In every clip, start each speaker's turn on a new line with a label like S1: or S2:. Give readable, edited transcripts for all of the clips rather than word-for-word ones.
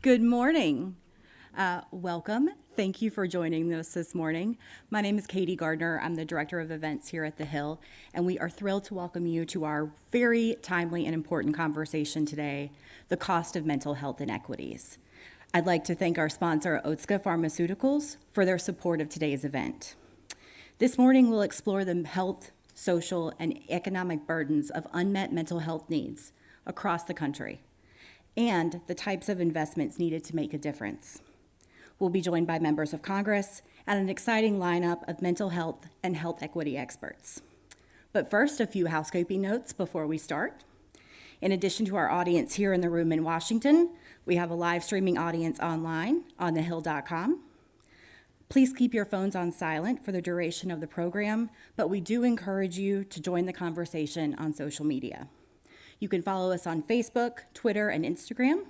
S1: Good morning. Welcome. Thank you for joining us this morning. My name is Katie Gardner. I'm the Director of Events here at The Hill, and we are thrilled to welcome you to our very timely and important conversation today, the cost of mental health inequities. I'd like to thank our sponsor, Otsuka Pharmaceuticals, for their support of today's event. This morning, we'll explore the health, social, and economic burdens of unmet mental health needs across the country, and the types of investments needed to make a difference. We'll be joined by members of Congress and an exciting lineup of mental health and health equity experts. But first, a few housekeeping notes before we start. In addition to our audience here in the room in Washington, we have a live streaming audience online on thehill.com. Please keep your phones on silent for the duration of the program, but we do encourage you to join the conversation on social media. You can follow us on Facebook, Twitter, and Instagram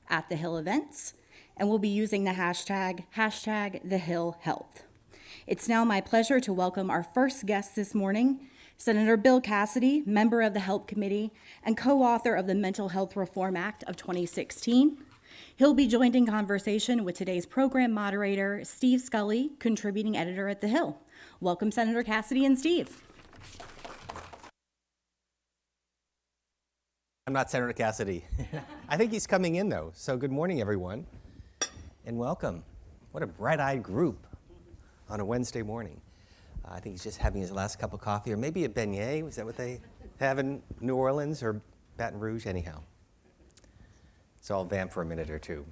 S1: at The Hill Events, and we'll be using the hashtag #TheHillHealth. It's now my pleasure to welcome our first guest this morning, Senator Bill Cassidy, member of the Health Committee and co-author of the Mental Health Reform Act of 2016. He'll be joined in conversation with today's program moderator, Steve Scully, contributing editor at The Hill. Welcome, Senator Cassidy and Steve.
S2: I'm not Senator Cassidy. I think he's coming in, though. So good morning, everyone, and welcome. What a bright-eyed group on a Wednesday morning. I think he's just having his last cup of coffee, or maybe a beignet. Is that what they have in New Orleans or Baton Rouge? Anyhow, so I'll vamp for a minute or two.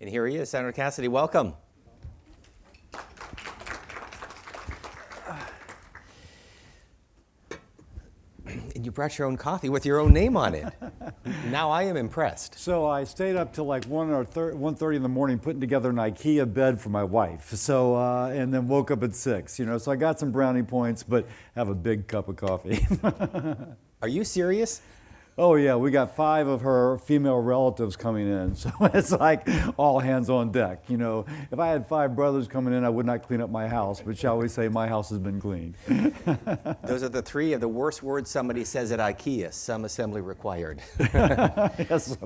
S2: And here he is, Senator Cassidy. Welcome. And you brought your own coffee with your own name on it. Now I am impressed.
S3: So I stayed up till like 1:30 in the morning putting together an IKEA bed for my wife. So and then woke up at 6. So I got some brownie points, but have a big cup of coffee.
S2: Are you serious?
S3: Oh yeah, we got 5 of her female relatives coming in, so it's like all hands on deck. If I had 5 brothers coming in, I would not clean up my house, but shall we say my house has been cleaned.
S2: Those are the 3 of the worst words somebody says at IKEA, some assembly required.
S3: Yes.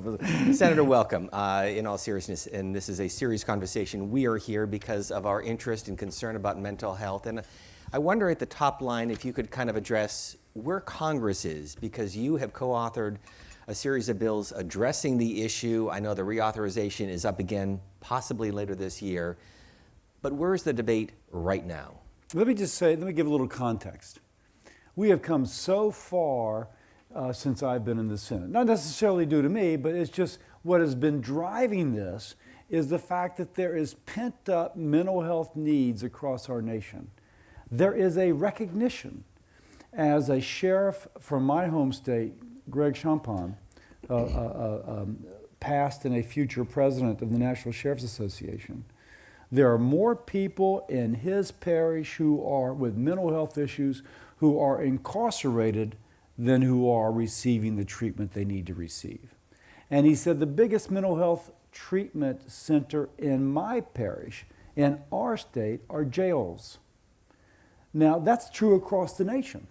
S2: Senator, welcome. In all seriousness, and this is a serious conversation, we are here because of our interest and concern about mental health. And I wonder at the top line if you could kind of address where Congress is, because you have co-authored a series of bills addressing the issue. I know the reauthorization is up again, possibly later this year. But where's the debate right now?
S3: Let me give a little context. We have come so far since I've been in the Senate. Not necessarily due to me, but it's just what has been driving this is the fact that there is pent-up mental health needs across our nation. There is a recognition. As a sheriff from my home state, Greg Champagne, past and a future president of the National Sheriff's Association, there are more people in his parish who are with mental health issues who are incarcerated than who are receiving the treatment they need to receive. And he said the biggest mental health treatment center in my parish, in our state, are jails. Now, that's true across the nation.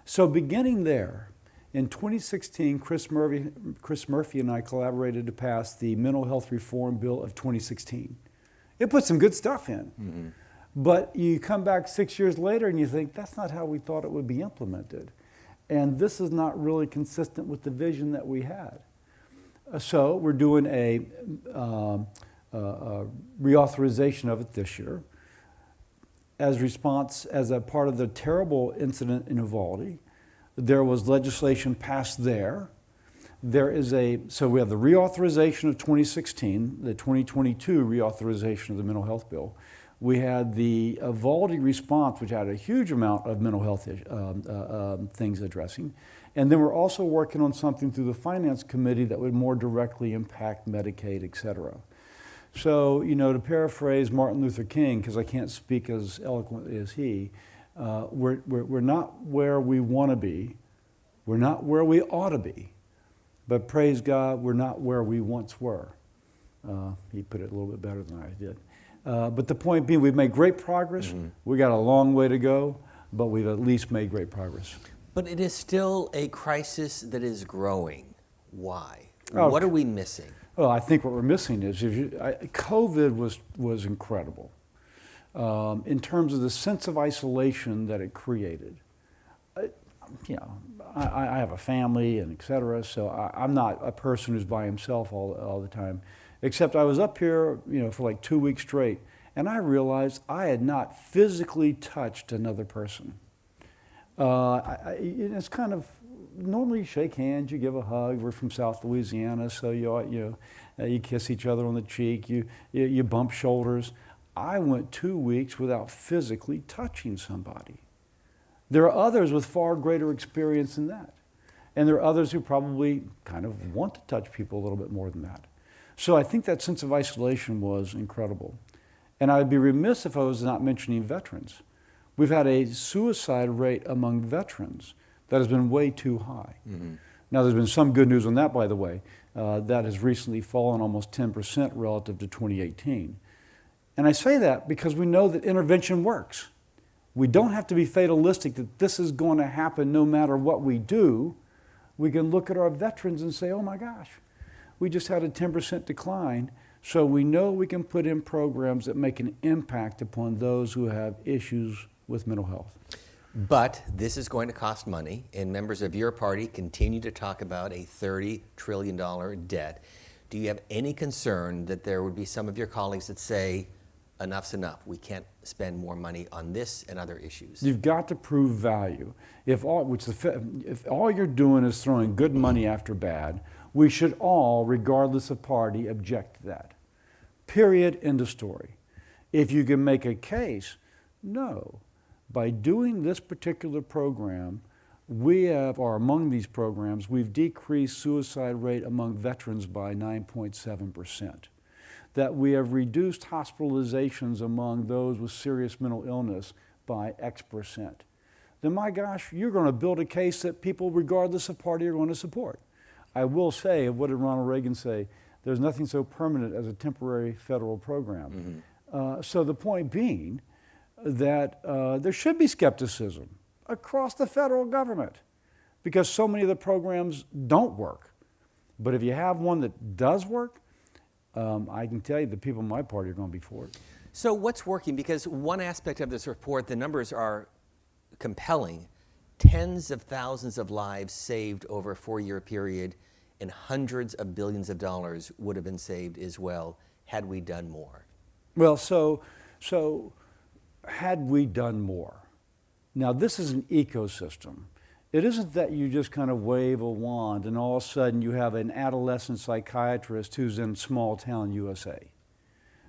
S3: So beginning there, in 2016, Chris Murphy and I collaborated to pass the Mental Health Reform Bill of 2016. It put some good stuff in. Mm-hmm. But you come back 6 years later and you think, that's not how we thought it would be implemented. And this is not really consistent with the vision that we had. So we're doing a reauthorization of it this year. As a part of the terrible incident in Uvalde. There was legislation passed there. So we have the reauthorization of 2016, the 2022 reauthorization of the mental health bill. We had the Uvalde response, which had a huge amount of mental health things addressing. And then we're also working on something through the Finance Committee that would more directly impact Medicaid, et cetera. So, to paraphrase Martin Luther King, because I can't speak as eloquently as he, we're not where we want to be. We're not where we ought to be. But praise God, we're not where we once were. He put it a little bit better than I did. But the point being, we've made great progress. Mm-hmm. We got a long way to go, but we've at least made great progress.
S2: But it is still a crisis that is growing. Why? What are we missing?
S3: Well, I think what we're missing is COVID was incredible in terms of the sense of isolation that it created. I have a family and et cetera, so I'm not a person who's by himself all the time. Except I was up here, for like 2 weeks straight, and I realized I had not physically touched another person. It's kind of, normally you shake hands, you give a hug. We're from South Louisiana, so you kiss each other on the cheek, you bump shoulders. I went 2 weeks without physically touching somebody. There are others with far greater experience than that. And there are others who probably kind of want to touch people a little bit more than that. So I think that sense of isolation was incredible. And I'd be remiss if I was not mentioning veterans. We've had a suicide rate among veterans that has been way too high. Mm-hmm. Now, there's been some good news on that, by the way. That has recently fallen almost 10% relative to 2018. And I say that because we know that intervention works. We don't have to be fatalistic that this is going to happen no matter what we do. We can look at our veterans and say, oh my gosh, we just had a 10% decline. So we know we can put in programs that make an impact upon those who have issues with mental health.
S2: But this is going to cost money, and members of your party continue to talk about a $30 trillion debt. Do you have any concern that there would be some of your colleagues that say, enough's enough, we can't spend more money on this and other issues?
S3: You've got to prove value. If all you're doing is throwing good money after bad, we should all, regardless of party, object to that. Period, end of story. If you can make a case, no. By doing this particular program, among these programs, we've decreased suicide rate among veterans by 9.7%. That we have reduced hospitalizations among those with serious mental illness by X%. Then my gosh, you're going to build a case that people, regardless of party, are going to support. I will say, what did Ronald Reagan say? There's nothing so permanent as a temporary federal program. Mm-hmm. So the point being that there should be skepticism across the federal government because so many of the programs don't work. But if you have one that does work, I can tell you the people in my party are going to be for it.
S2: So what's working? Because one aspect of this report, the numbers are compelling. Tens of thousands of lives saved over a 4-year period, and hundreds of billions of dollars would have been saved as well had we done more.
S3: Well, so had we done more? Now, this is an ecosystem. It isn't that you just kind of wave a wand and all of a sudden you have an adolescent psychiatrist who's in small town USA.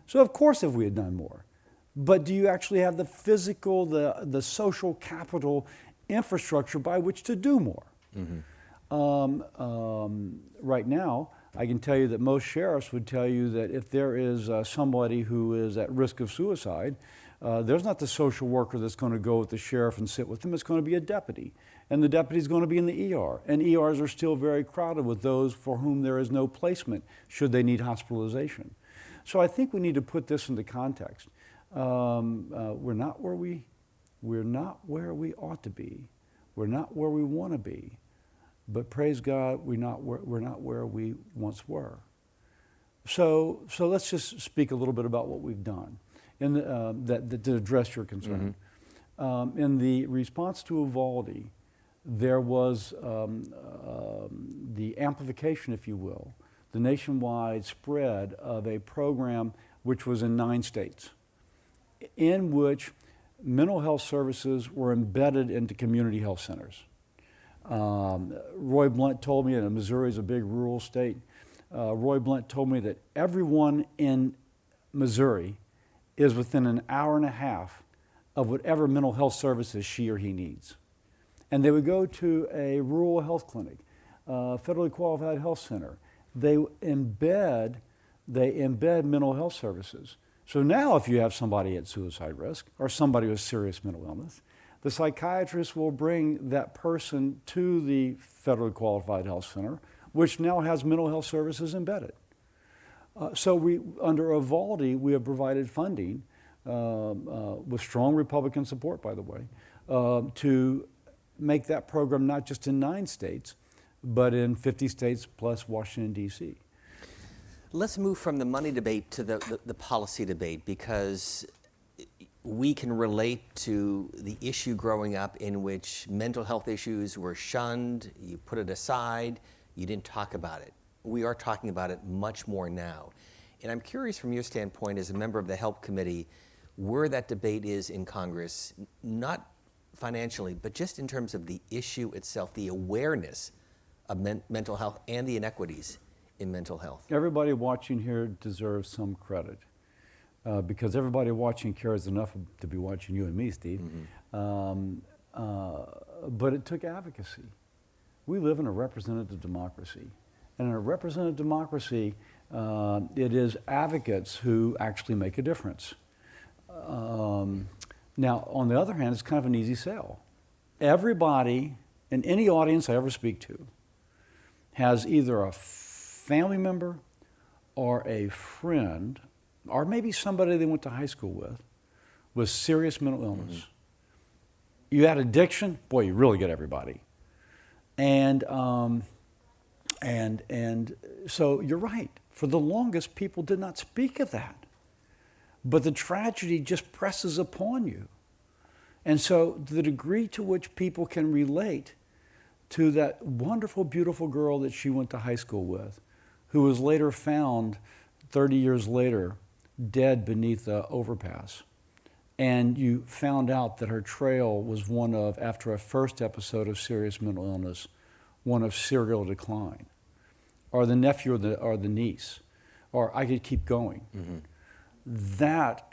S3: So of course if we had done more, but do you actually have the physical, the social capital infrastructure by which to do more? Mm-hmm. Right now, I can tell you that most sheriffs would tell you that if there is somebody who is at risk of suicide, there's not the social worker that's going to go with the sheriff and sit with them. It's going to be a deputy. And the deputy's going to be in the ER. And ERs are still very crowded with those for whom there is no placement should they need hospitalization. So I think we need to put this into context. We're not where we ought to be. We're not where we want to be. But praise God, we're not where we once were. So let's just speak a little bit about what we've done to address your concern. Mm-hmm. In the response to Uvalde, there was the amplification, if you will, the nationwide spread of a program which was in 9 states, in which mental health services were embedded into community health centers. Roy Blunt told me, and Missouri is a big rural state, Roy Blunt told me that everyone in Missouri is within an hour and a half of whatever mental health services she or he needs. And they would go to a rural health clinic, federally qualified health center. They embed mental health services. So now if you have somebody at suicide risk or somebody with serious mental illness, the psychiatrist will bring that person to the federally qualified health center, which now has mental health services embedded. So under Evaldi, we have provided funding with strong Republican support, by the way, to make that program not just in 9 states, but in 50 states plus Washington, D.C.
S2: Let's move from the money debate to the policy debate, because we can relate to the issue growing up in which mental health issues were shunned, you put it aside, you didn't talk about it. We are talking about it much more now. And I'm curious from your standpoint as a member of the HELP Committee, where that debate is in Congress, not financially, but just in terms of the issue itself, the awareness of mental health and the inequities in mental health.
S3: Everybody watching here deserves some credit because everybody watching cares enough to be watching you and me, Steve. But it took advocacy. We live in a representative democracy. And in a representative democracy, it is advocates who actually make a difference. Now, on the other hand, it's kind of an easy sell. Everybody in any audience I ever speak to has either a family member or a friend, or maybe somebody they went to high school with serious mental illness. You add addiction, boy, you really get everybody. And so you're right. For the longest, people did not speak of that. But the tragedy just presses upon you. And so the degree to which people can relate to that wonderful, beautiful girl that she went to high school with, who was later found 30 years later dead beneath the overpass. And you found out that her trail was one of, after a first episode of serious mental illness, one of serial decline. Or the nephew or the niece. Or I could keep going. That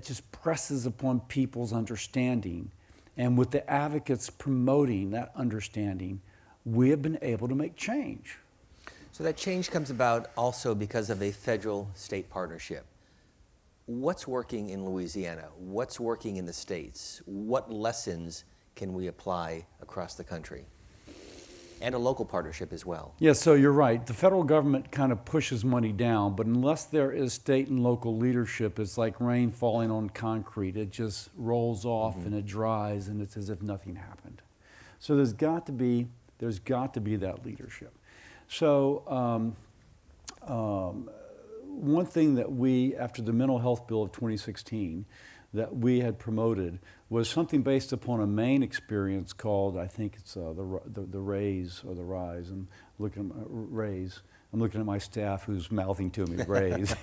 S3: just presses upon people's understanding. And with the advocates promoting that understanding, we have been able to make change.
S2: So that change comes about also because of a federal-state partnership. What's working in Louisiana? What's working in the states? What lessons can we apply across the country? And a local partnership as well.
S3: Yeah, so you're right. The federal government kind of pushes money down, but unless there is state and local leadership, it's like rain falling on concrete. It just rolls off and it dries, and it's as if nothing happened. So there's got to be that leadership. So one thing that we, after the Mental Health Bill of 2016, that we had promoted was something based upon a Maine experience called, I think it's the Raise or the Rise. I'm looking at Raise. I'm looking at my staff who's mouthing to me, Raise.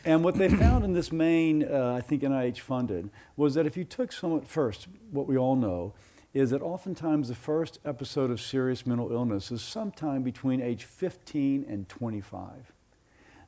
S3: And what they found in this Maine, I think NIH funded, was that if you took someone first, what we all know is that oftentimes the first episode of serious mental illness is sometime between age 15 and 25.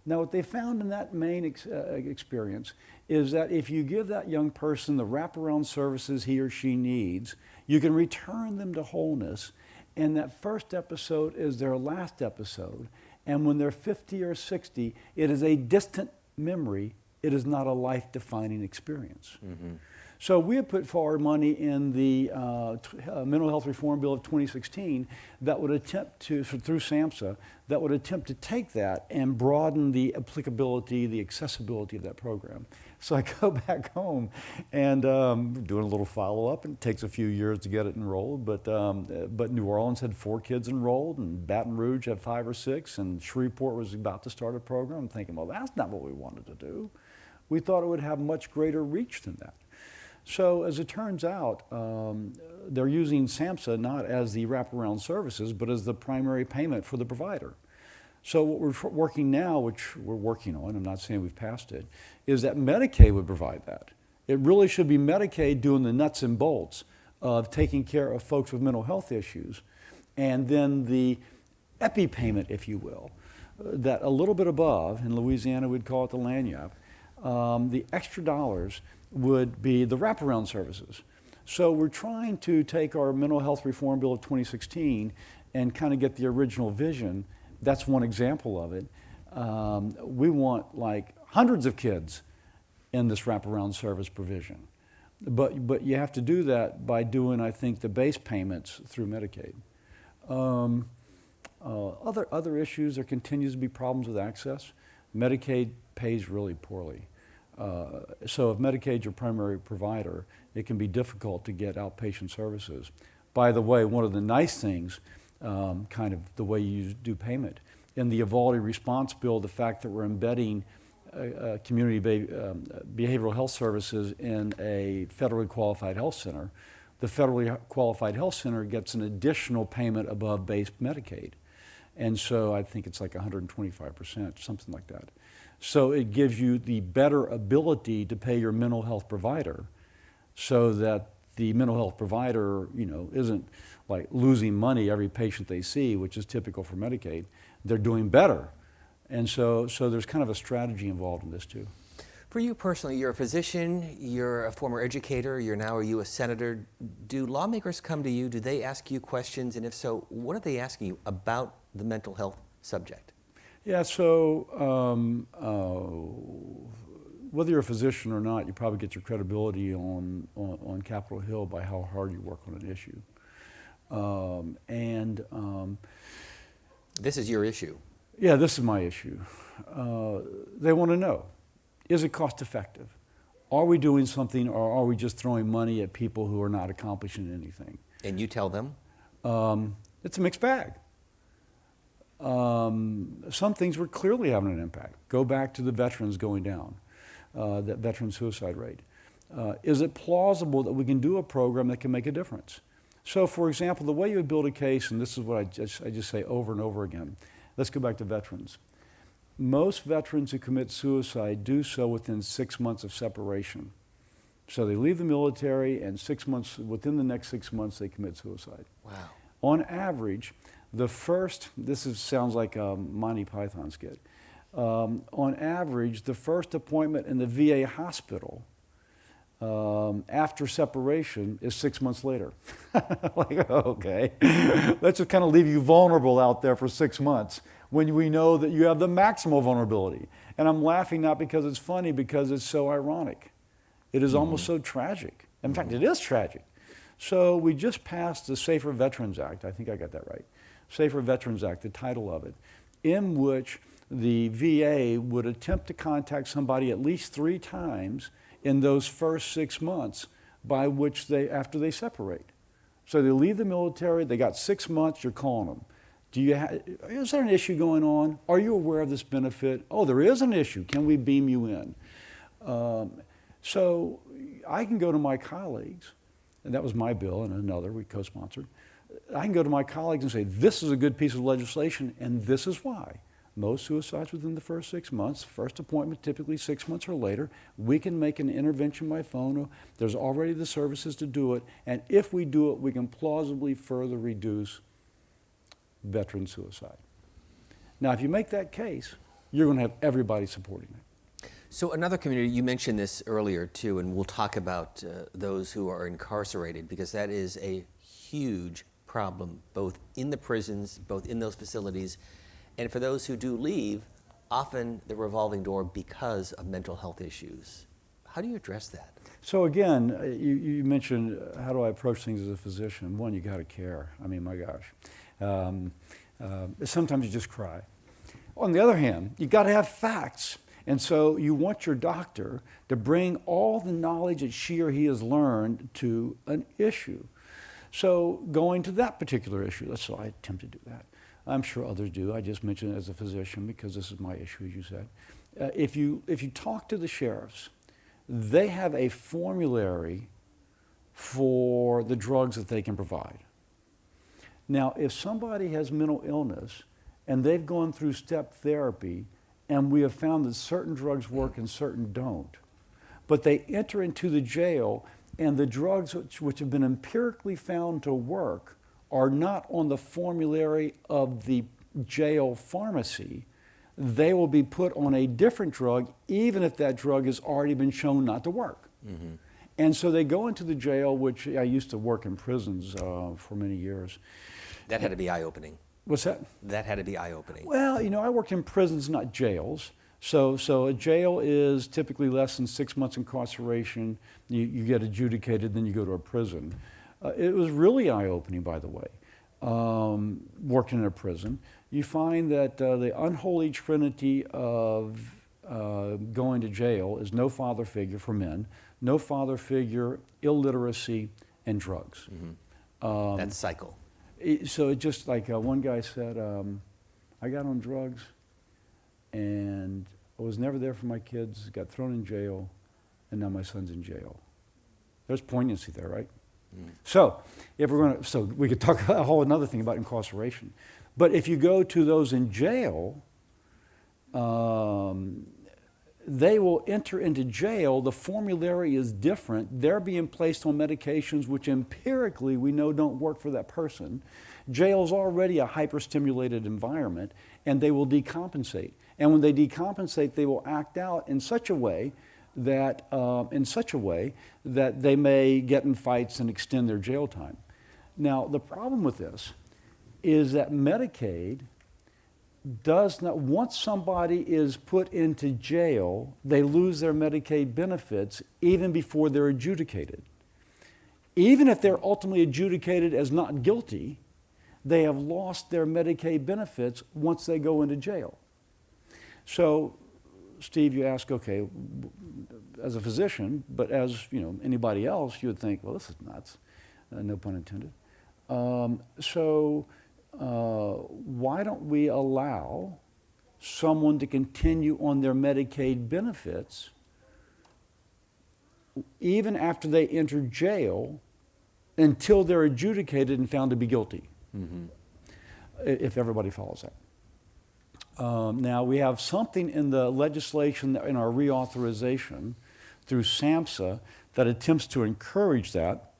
S3: Now, what they found in that Maine experience is that if you give that young person the wraparound services he or she needs, you can return them to wholeness, and that first episode is their last episode. And when they're 50 or 60, it is a distant memory. It is not a life-defining experience. So we have put forward money in the Mental Health Reform Bill of 2016 that would attempt to, through SAMHSA, that would attempt to take that and broaden the applicability, the accessibility of that program. So I go back home and doing a little follow-up, and it takes a few years to get it enrolled, but New Orleans had 4 kids enrolled, and Baton Rouge had 5 or 6, and Shreveport was about to start a program. I'm thinking, well, that's not what we wanted to do. We thought it would have much greater reach than that. So as it turns out, they're using SAMHSA not as the wraparound services, but as the primary payment for the provider. So what we're working now, which we're working on, I'm not saying we've passed it, is that Medicaid would provide that. It really should be Medicaid doing the nuts and bolts of taking care of folks with mental health issues, and then the epi payment, if you will, that a little bit above, in Louisiana we'd call it the lagniappe, the extra dollars would be the wraparound services. So we're trying to take our mental health reform bill of 2016 and kind of get the original vision. That's one example of it. We want like hundreds of kids in this wraparound service provision. But you have to do that by doing, I think, the base payments through Medicaid. Other issues, there continues to be problems with access. Medicaid pays really poorly. So if Medicaid's your primary provider, it can be difficult to get outpatient services. By the way, one of the nice things, kind of the way you do payment, in the Equality Response Bill, the fact that we're embedding community behavioral health services in a federally qualified health center, the federally qualified health center gets an additional payment above base Medicaid. And so I think it's like 125%, something like that. So it gives you the better ability to pay your mental health provider so that the mental health provider, isn't like losing money every patient they see, which is typical for Medicaid. They're doing better. And so there's kind of a strategy involved in this too.
S2: For you personally, you're a physician, you're a former educator, you're now a U.S. Senator. Do lawmakers come to you? Do they ask you questions? And if so, what are they asking you about the mental health subject?
S3: Yeah, so whether you're a physician or not, you probably get your credibility on Capitol Hill by how hard you work on an issue.
S2: This is your issue.
S3: Yeah, this is my issue. They want to know, is it cost effective? Are we doing something, or are we just throwing money at people who are not accomplishing anything?
S2: And you tell them?
S3: It's a mixed bag. Some things were clearly having an impact. Go back to the veterans going down, that veteran suicide rate. Is it plausible that we can do a program that can make a difference? So, for example, the way you would build a case, and this is what I just say over and over again. Let's go back to veterans. Most veterans who commit suicide do so within 6 months of separation. So they leave the military, and within the next 6 months, they commit suicide.
S2: Wow.
S3: On average, sounds like a Monty Python skit. On average, the first appointment in the VA hospital after separation is 6 months later. Like, okay, let's just kind of leave you vulnerable out there for 6 months when we know that you have the maximal vulnerability. And I'm laughing not because it's funny, because it's so ironic. It is almost so tragic. In fact, it is tragic. So we just passed the Safer Veterans Act. I think I got that right. Safer Veterans Act, the title of it, in which the VA would attempt to contact somebody at least 3 times in those first 6 months after they separate. So they leave the military, they got 6 months, you're calling them. Is there an issue going on? Are you aware of this benefit? Oh, there is an issue. Can we beam you in? So I can go to my colleagues, and that was my bill and another we co-sponsored. I can go to my colleagues and say, this is a good piece of legislation, and this is why. Most suicides within the first 6 months, first appointment typically 6 months or later. We can make an intervention by phone. There's already the services to do it, and if we do it, we can plausibly further reduce veteran suicide. Now, if you make that case, you're going to have everybody supporting it.
S2: So another community, you mentioned this earlier too, and we'll talk about those who are incarcerated, because that is a huge problem, both in the prisons, both in those facilities, and for those who do leave, often the revolving door because of mental health issues. How do you address that?
S3: So again, you mentioned how do I approach things as a physician? One, you got to care. I mean, my gosh. Sometimes you just cry. On the other hand, you got to have facts. And so you want your doctor to bring all the knowledge that she or he has learned to an issue. So going to that particular issue, so I attempt to do that. I'm sure others do. I just mentioned it as a physician because this is my issue, as you said. If you talk to the sheriffs, they have a formulary for the drugs that they can provide. Now, if somebody has mental illness and they've gone through step therapy, and we have found that certain drugs work and certain don't, but they enter into the jail and the drugs which have been empirically found to work are not on the formulary of the jail pharmacy, they will be put on a different drug, even if that drug has already been shown not to work. And so they go into the jail, which I used to work in prisons for many years.
S2: That had to be eye-opening.
S3: What's that?
S2: That had to be eye-opening.
S3: Well, I worked in prisons, not jails. So a jail is typically less than 6 months incarceration. You get adjudicated, then you go to a prison. It was really eye-opening, by the way, working in a prison. You find that the unholy trinity of going to jail is no father figure for men, no father figure, illiteracy, and drugs.
S2: That cycle.
S3: So it just like one guy said, I got on drugs and I was never there for my kids, got thrown in jail, and now my son's in jail. There's poignancy there, right? So if we're going to, so we could talk about a whole another thing about incarceration. But if you go to those in jail, they will enter into jail. The formulary is different. They're being placed on medications which empirically we know don't work for that person. Jail is already a hyperstimulated environment, and they will decompensate. And when they decompensate, they will act out in such a way that they may get in fights and extend their jail time. Now, the problem with this is that Medicaid does not, once somebody is put into jail, they lose their Medicaid benefits even before they're adjudicated. Even if they're ultimately adjudicated as not guilty, they have lost their Medicaid benefits once they go into jail. So, Steve, you ask, okay, as a physician, but as anybody else, you would think, well, this is nuts, no pun intended. Why don't we allow someone to continue on their Medicaid benefits even after they enter jail until they're adjudicated and found to be guilty, if everybody follows that. Now, we have something in the legislation, in our reauthorization through SAMHSA, that attempts to encourage that.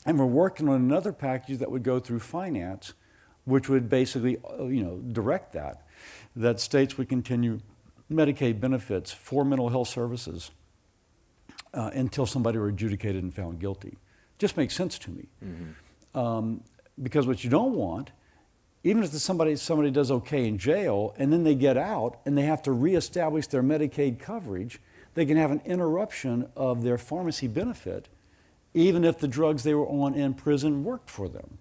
S3: And we're working on another package that would go through finance, which would basically, direct that states would continue Medicaid benefits for mental health services until somebody were adjudicated and found guilty. Just makes sense to me. Because what you don't want, even if somebody does okay in jail and then they get out and they have to reestablish their Medicaid coverage, they can have an interruption of their pharmacy benefit, even if the drugs they were on in prison worked for them.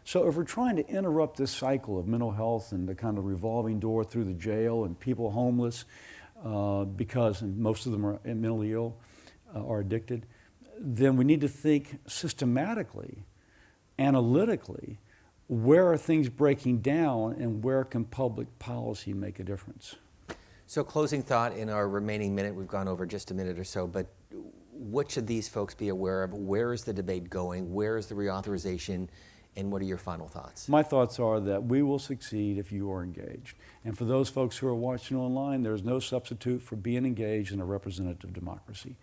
S3: So if we're trying to interrupt this cycle of mental health and the kind of revolving door through the jail and people homeless because most of them are mentally ill, are addicted, then we need to think systematically, analytically, where are things breaking down and where can public policy make a difference?
S2: So closing thought in our remaining minute, we've gone over just a minute or so, but what should these folks be aware of? Where is the debate going? Where is the reauthorization? And what are your final thoughts?
S3: My thoughts are that we will succeed if you are engaged. And for those folks who are watching online, there's no substitute for being engaged in a representative democracy.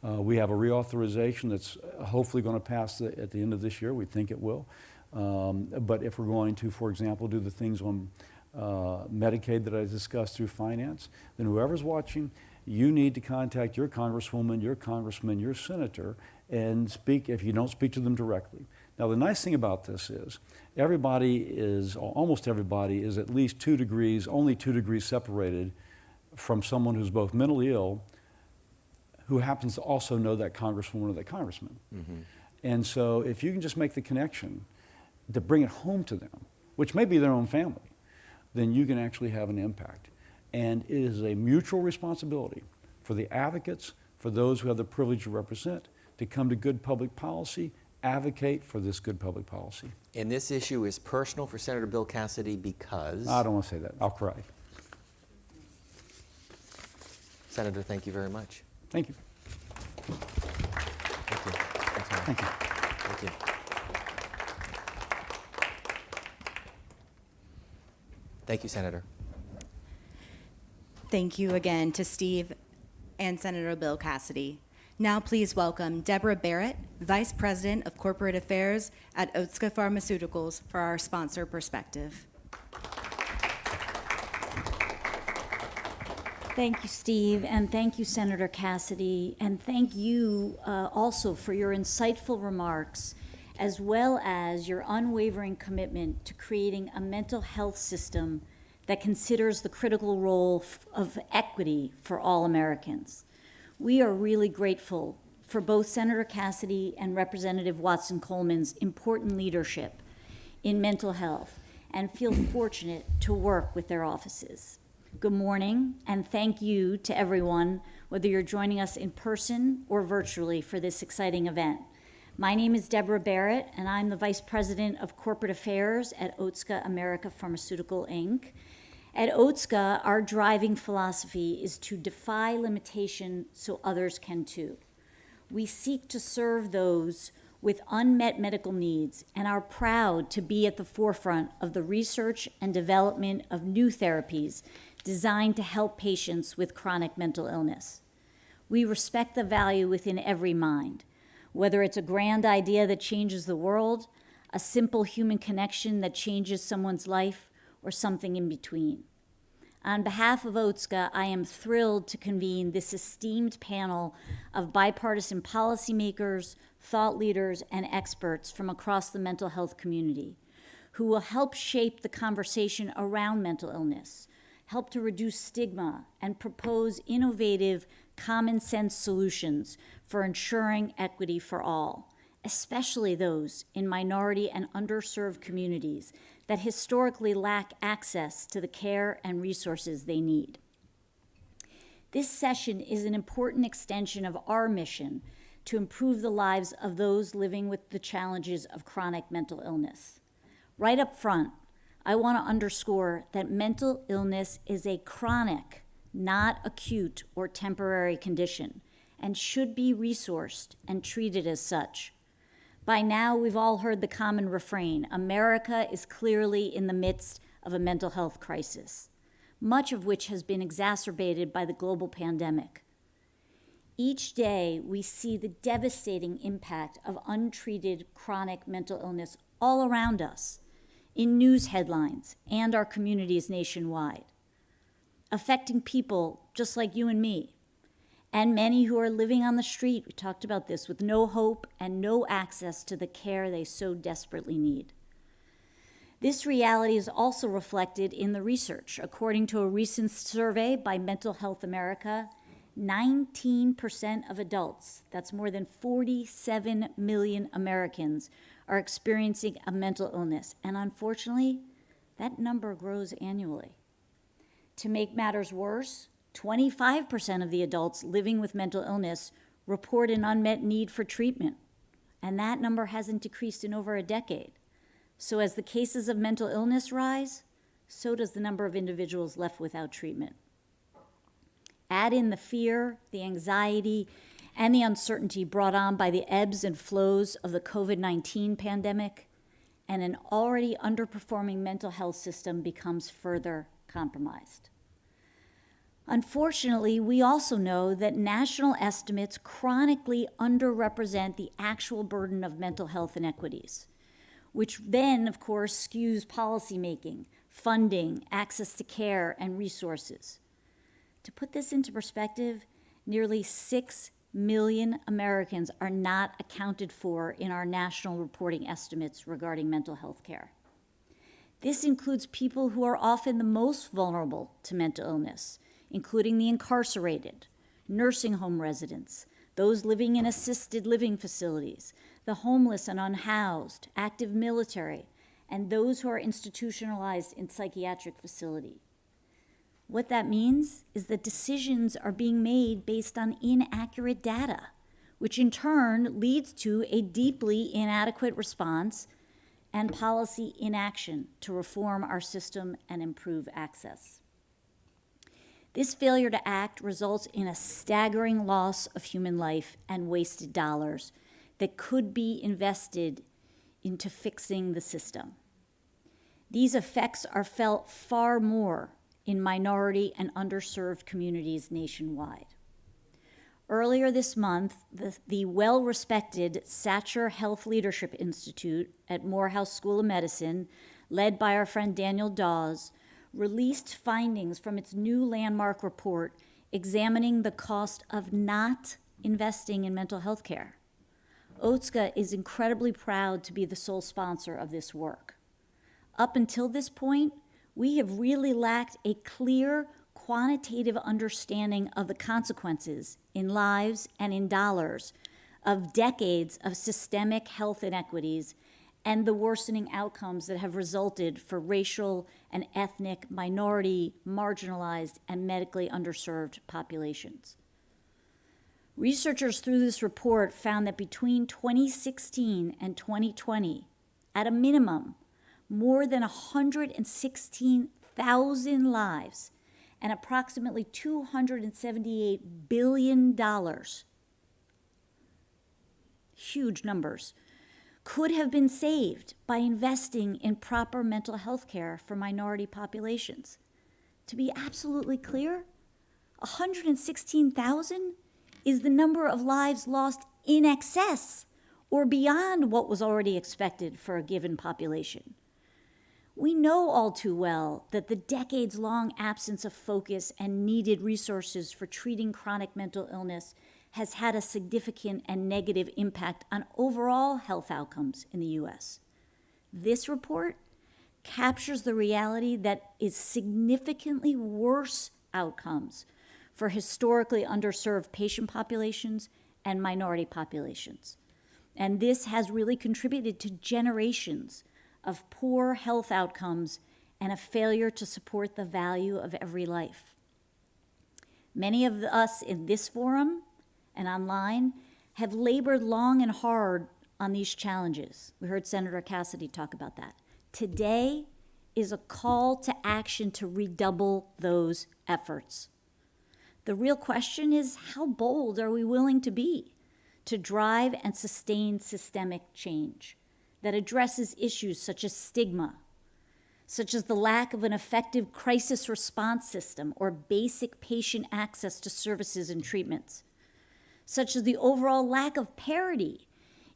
S3: We have a reauthorization that's hopefully going to pass at the end of this year. We think it will. But if we're going to, for example, do the things on Medicaid that I discussed through finance, then whoever's watching, you need to contact your congresswoman, your congressman, your senator, and speak if you don't speak to them directly. Now, the nice thing about this is almost everybody is at least 2 degrees, only 2 degrees separated from someone who's both mentally ill, who happens to also know that congresswoman or that congressman. And so if you can just make the connection to bring it home to them, which may be their own family, then you can actually have an impact. And it is a mutual responsibility for the advocates, for those who have the privilege to represent, to come to good public policy, advocate for this good public policy.
S2: And this issue is personal for Senator Bill Cassidy because?
S3: I don't want to say that. I'll cry.
S2: Senator, thank you very much.
S3: Thank you.
S2: Thank you.
S3: Thank you.
S2: Thank you. Thank you, Senator.
S1: Thank you again to Steve and Senator Bill Cassidy. Now please welcome Deborah Barrett, Vice President of Corporate Affairs at Otsuka Pharmaceuticals, for our sponsor perspective.
S4: Thank you, Steve, and thank you, Senator Cassidy, and thank you also for your insightful remarks, as well as your unwavering commitment to creating a mental health system that considers the critical role of equity for all Americans. We are really grateful for both Senator Cassidy and Representative Watson Coleman's important leadership in mental health and feel fortunate to work with their offices. Good morning, and thank you to everyone, whether you're joining us in person or virtually for this exciting event. My name is Deborah Barrett, and I'm the Vice President of Corporate Affairs at Otsuka America Pharmaceutical, Inc. At Otsuka, our driving philosophy is to defy limitation so others can too. We seek to serve those with unmet medical needs and are proud to be at the forefront of the research and development of new therapies designed to help patients with chronic mental illness. We respect the value within every mind, whether it's a grand idea that changes the world, a simple human connection that changes someone's life, or something in between. On behalf of Otsuka, I am thrilled to convene this esteemed panel of bipartisan policymakers, thought leaders, and experts from across the mental health community who will help shape the conversation around mental illness, help to reduce stigma, and propose innovative, common sense solutions for ensuring equity for all, especially those in minority and underserved communities that historically lack access to the care and resources they need. This session is an important extension of our mission to improve the lives of those living with the challenges of chronic mental illness. Right up front, I want to underscore that mental illness is a chronic, not acute or temporary condition, and should be resourced and treated as such. By now, we've all heard the common refrain, America is clearly in the midst of a mental health crisis, much of which has been exacerbated by the global pandemic. Each day, we see the devastating impact of untreated chronic mental illness all around us, in news headlines and our communities nationwide, affecting people just like you and me, and many who are living on the street, we talked about this, with no hope and no access to the care they so desperately need. This reality is also reflected in the research. According to a recent survey by Mental Health America, 19% of adults, that's more than 47 million Americans, are experiencing a mental illness. And unfortunately, that number grows annually. To make matters worse, 25% of the adults living with mental illness report an unmet need for treatment. And that number hasn't decreased in over a decade. So as the cases of mental illness rise, so does the number of individuals left without treatment. Add in the fear, the anxiety, and the uncertainty brought on by the ebbs and flows of the COVID-19 pandemic, and an already underperforming mental health system becomes further compromised. Unfortunately, we also know that national estimates chronically underrepresent the actual burden of mental health inequities, which then, of course, skews policymaking, funding, access to care, and resources. To put this into perspective, nearly 6 million Americans are not accounted for in our national reporting estimates regarding mental health care. This includes people who are often the most vulnerable to mental illness, including the incarcerated, nursing home residents, those living in assisted living facilities, the homeless and unhoused, active military, and those who are institutionalized in psychiatric facility. What that means is that decisions are being made based on inaccurate data, which in turn leads to a deeply inadequate response and policy inaction to reform our system and improve access. This failure to act results in a staggering loss of human life and wasted dollars that could be invested into fixing the system. These effects are felt far more in minority and underserved communities nationwide. Earlier this month, the well-respected Satcher Health Leadership Institute at Morehouse School of Medicine, led by our friend Daniel Dawes, released findings from its new landmark report examining the cost of not investing in mental health care. OTSCA is incredibly proud to be the sole sponsor of this work. Up until this point, we have really lacked a clear quantitative understanding of the consequences in lives and in dollars of decades of systemic health inequities and the worsening outcomes that have resulted for racial and ethnic, minority, marginalized, and medically underserved populations. Researchers through this report found that between 2016 and 2020, at a minimum, more than 116,000 lives and approximately $278 billion, huge numbers, could have been saved by investing in proper mental health care for minority populations. To be absolutely clear, 116,000 is the number of lives lost in excess or beyond what was already expected for a given population. We know all too well that the decades-long absence of focus and needed resources for treating chronic mental illness has had a significant and negative impact on overall health outcomes in the U.S. This report captures the reality that is significantly worse outcomes for historically underserved patient populations and minority populations. And this has really contributed to generations of poor health outcomes and a failure to support the value of every life. Many of us in this forum and online have labored long and hard on these challenges. We heard Senator Cassidy talk about that. Today is a call to action to redouble those efforts. The real question is, how bold are we willing to be to drive and sustain systemic change that addresses issues such as stigma, such as the lack of an effective crisis response system or basic patient access to services and treatments, such as the overall lack of parity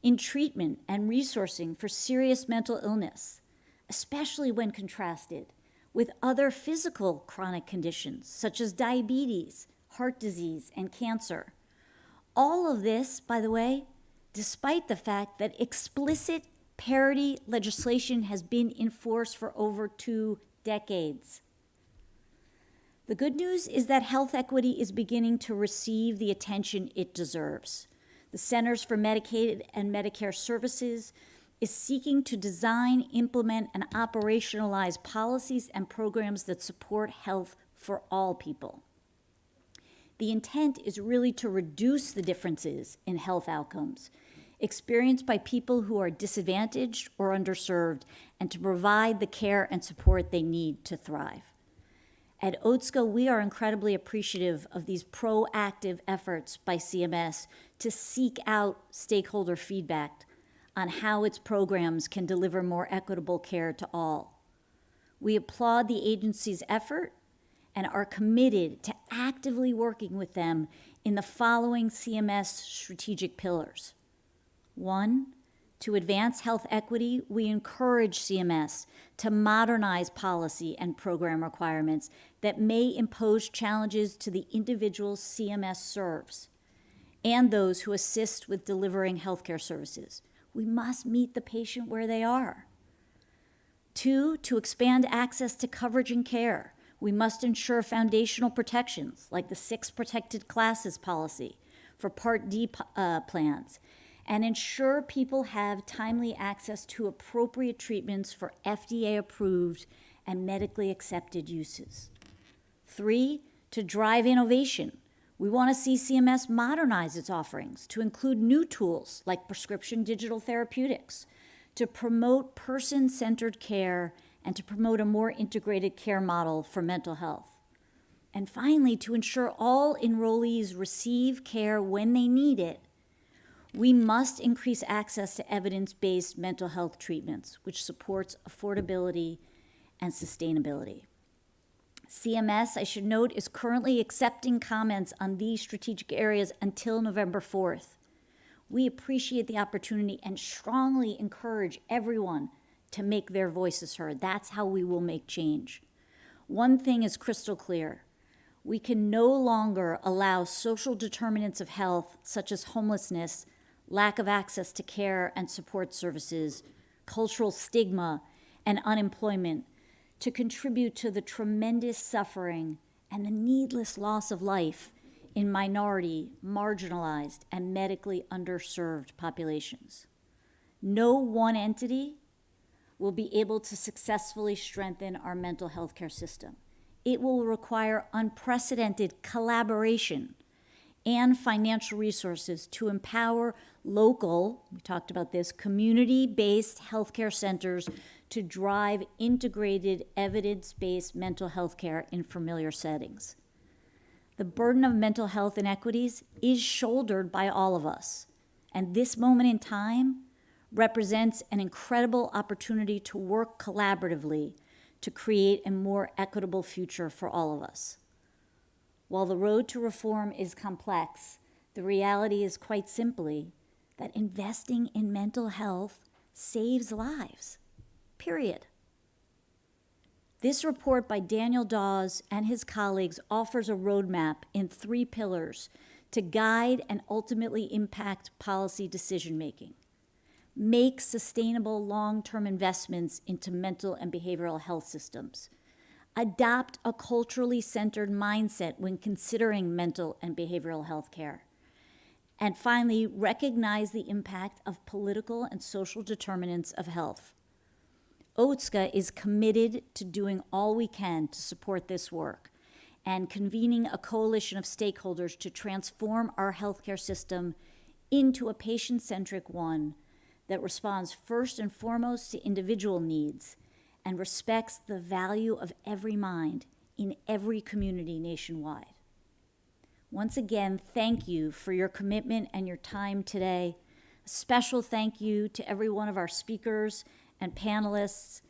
S4: in treatment and resourcing for serious mental illness, especially when contrasted with other physical chronic conditions such as diabetes, heart disease, and cancer. All of this, by the way, despite the fact that explicit parity legislation has been in force for over 2 decades. The good news is that health equity is beginning to receive the attention it deserves. The Centers for Medicaid and Medicare Services is seeking to design, implement, and operationalize policies and programs that support health for all people. The intent is really to reduce the differences in health outcomes experienced by people who are disadvantaged or underserved, and to provide the care and support they need to thrive. At OTSCA, we are incredibly appreciative of these proactive efforts by CMS to seek out stakeholder feedback on how its programs can deliver more equitable care to all. We applaud the agency's effort and are committed to actively working with them in the following CMS strategic pillars. 1, to advance health equity, we encourage CMS to modernize policy and program requirements that may impose challenges to the individuals CMS serves and those who assist with delivering healthcare services. We must meet the patient where they are. 2, to expand access to coverage and care, we must ensure foundational protections like the 6 protected classes policy for Part D plans, and ensure people have timely access to appropriate treatments for FDA-approved and medically accepted uses. 3, to drive innovation. We want to see CMS modernize its offerings to include new tools like prescription digital therapeutics, to promote person-centered care and to promote a more integrated care model for mental health. And finally, to ensure all enrollees receive care when they need it, we must increase access to evidence-based mental health treatments, which supports affordability and sustainability. CMS, I should note, is currently accepting comments on these strategic areas until November 4th. We appreciate the opportunity and strongly encourage everyone to make their voices heard. That's how we will make change. One thing is crystal clear. We can no longer allow social determinants of health, such as homelessness, lack of access to care and support services, cultural stigma, and unemployment, to contribute to the tremendous suffering and the needless loss of life in minority, marginalized, and medically underserved populations. No one entity will be able to successfully strengthen our mental health care system. It will require unprecedented collaboration and financial resources to empower local, we talked about this, community-based healthcare centers to drive integrated, evidence-based mental health care in familiar settings. The burden of mental health inequities is shouldered by all of us, and this moment in time represents an incredible opportunity to work collaboratively to create a more equitable future for all of us. While the road to reform is complex, the reality is quite simply that investing in mental health saves lives, period. This report by Daniel Dawes and his colleagues offers a roadmap in 3 pillars to guide and ultimately impact policy decision-making. Make sustainable long-term investments into mental and behavioral health systems. Adopt a culturally centered mindset when considering mental and behavioral health care. And finally, recognize the impact of political and social determinants of health. OTSCA is committed to doing all we can to support this work and convening a coalition of stakeholders to transform our healthcare system into a patient-centric one that responds first and foremost to individual needs and respects the value of every mind in every community nationwide. Once again, thank you for your commitment and your time today. A special thank you to every one of our speakers and panelists.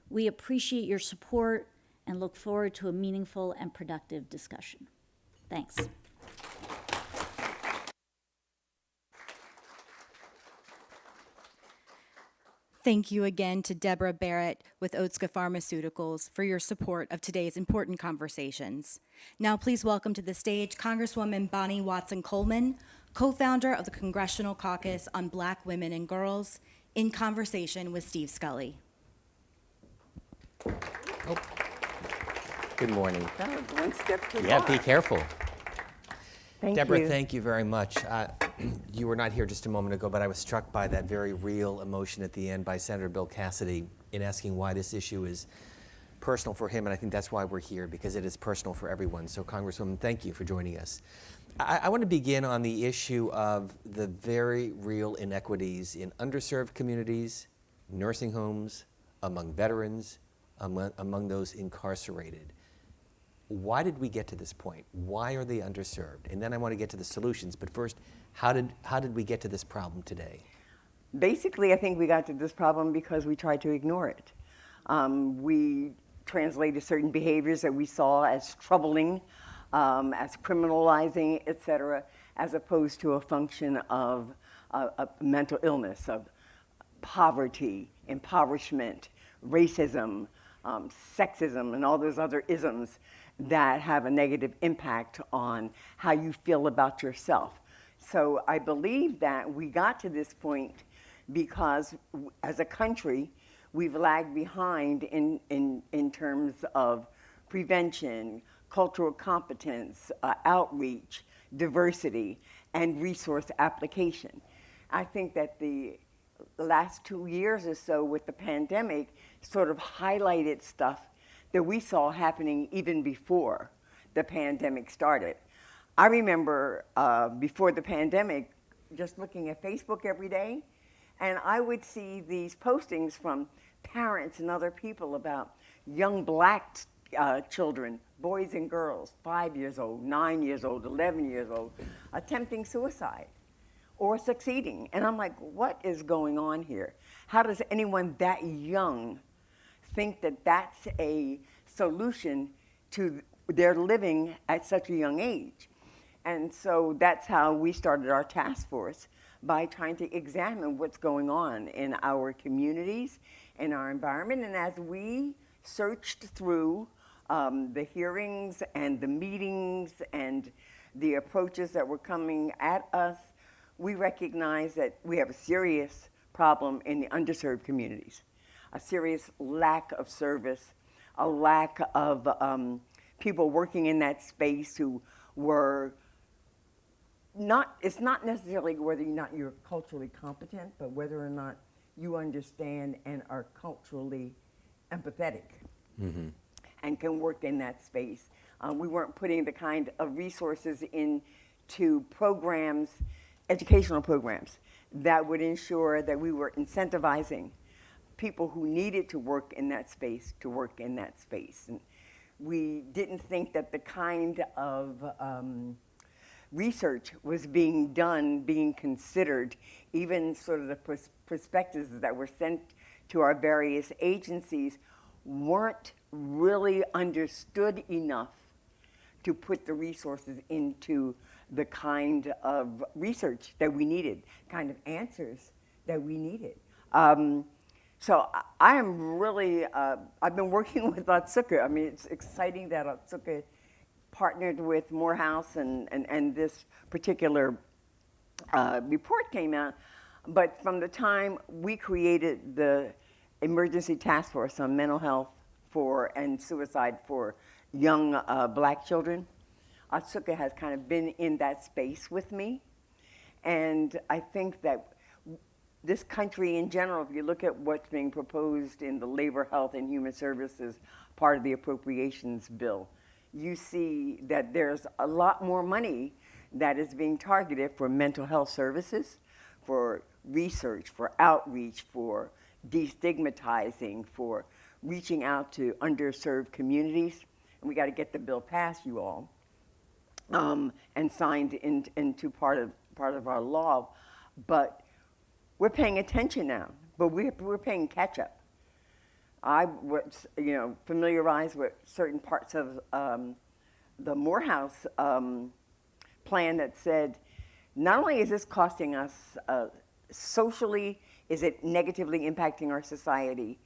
S4: We appreciate your support and look forward to a meaningful and productive discussion. Thanks.
S1: Thank you again to Deborah Barrett with OTSCA Pharmaceuticals for your support of today's important conversations. Now please welcome to the stage Congresswoman Bonnie Watson Coleman, co-founder of the Congressional Caucus on Black Women and Girls, in conversation with Steve Scully.
S2: Oh. Good morning.
S5: Oh, one step too
S2: Yeah,
S5: far.
S2: be careful.
S5: Thank
S2: Deborah,
S5: you.
S2: thank you very much. You were not here just a moment ago, but I was struck by that very real emotion at the end by Senator Bill Cassidy in asking why this issue is personal for him, and I think that's why we're here, because it is personal for everyone. So, Congresswoman, thank you for joining us. I want to begin on the issue of the very real inequities in underserved communities, nursing homes, among veterans, among those incarcerated. Why did we get to this point? Why are they underserved? And then I want to get to the solutions, but first, how did we get to this problem today?
S5: Basically, I think we got to this problem because we tried to ignore it. We translated certain behaviors that we saw as troubling, as criminalizing, et cetera, as opposed to a function of mental illness, of poverty, impoverishment, racism, sexism, and all those other isms that have a negative impact on how you feel about yourself. So I believe that we got to this point because as a country, we've lagged behind in terms of prevention, cultural competence, outreach, diversity, and resource application. I think that the last 2 years or so with the pandemic sort of highlighted stuff that we saw happening even before the pandemic started. I remember before the pandemic just looking at Facebook every day, and I would see these postings from parents and other people about young black children, boys and girls, 5 years old, 9 years old, 11 years old, attempting suicide or succeeding. And I'm like, what is going on here? How does anyone that young think that that's a solution to their living at such a young age? And so that's how we started our task force, by trying to examine what's going on in our communities, in our environment. And as we searched through the hearings and the meetings and the approaches that were coming at us, we recognize that we have a serious problem in the underserved communities, a serious lack of service, a lack of people working in that space who were not, it's not necessarily whether or not you're culturally competent, but whether or not you understand and are culturally empathetic and can work in that space. We weren't putting the kind of resources into programs, educational programs, that would ensure that we were incentivizing people who needed to work in that space to work in that space. And we didn't think that the kind of research was being done, being considered, even sort of the prospectuses that were sent to our various agencies weren't really understood enough to put the resources into the kind of research that we needed, kind of answers that we needed. So I am really, I've been working with Otsuka. I mean, it's exciting that Otsuka partnered with Morehouse and this particular report came out. But from the time we created the Emergency Task Force on Mental Health and Suicide for young black children, Otsuka has kind of been in that space with me. And I think that this country in general, if you look at what's being proposed in the Labor, Health, and Human Services part of the appropriations bill, you see that there's a lot more money that is being targeted for mental health services, for research, for outreach, for destigmatizing, for reaching out to underserved communities. And we got to get the bill passed, you all, and signed into part of our law. But we're paying attention now, but we're paying catch up. I was, familiarized with certain parts of the Morehouse plan that said, not only is this costing us socially, is it negatively impacting our society,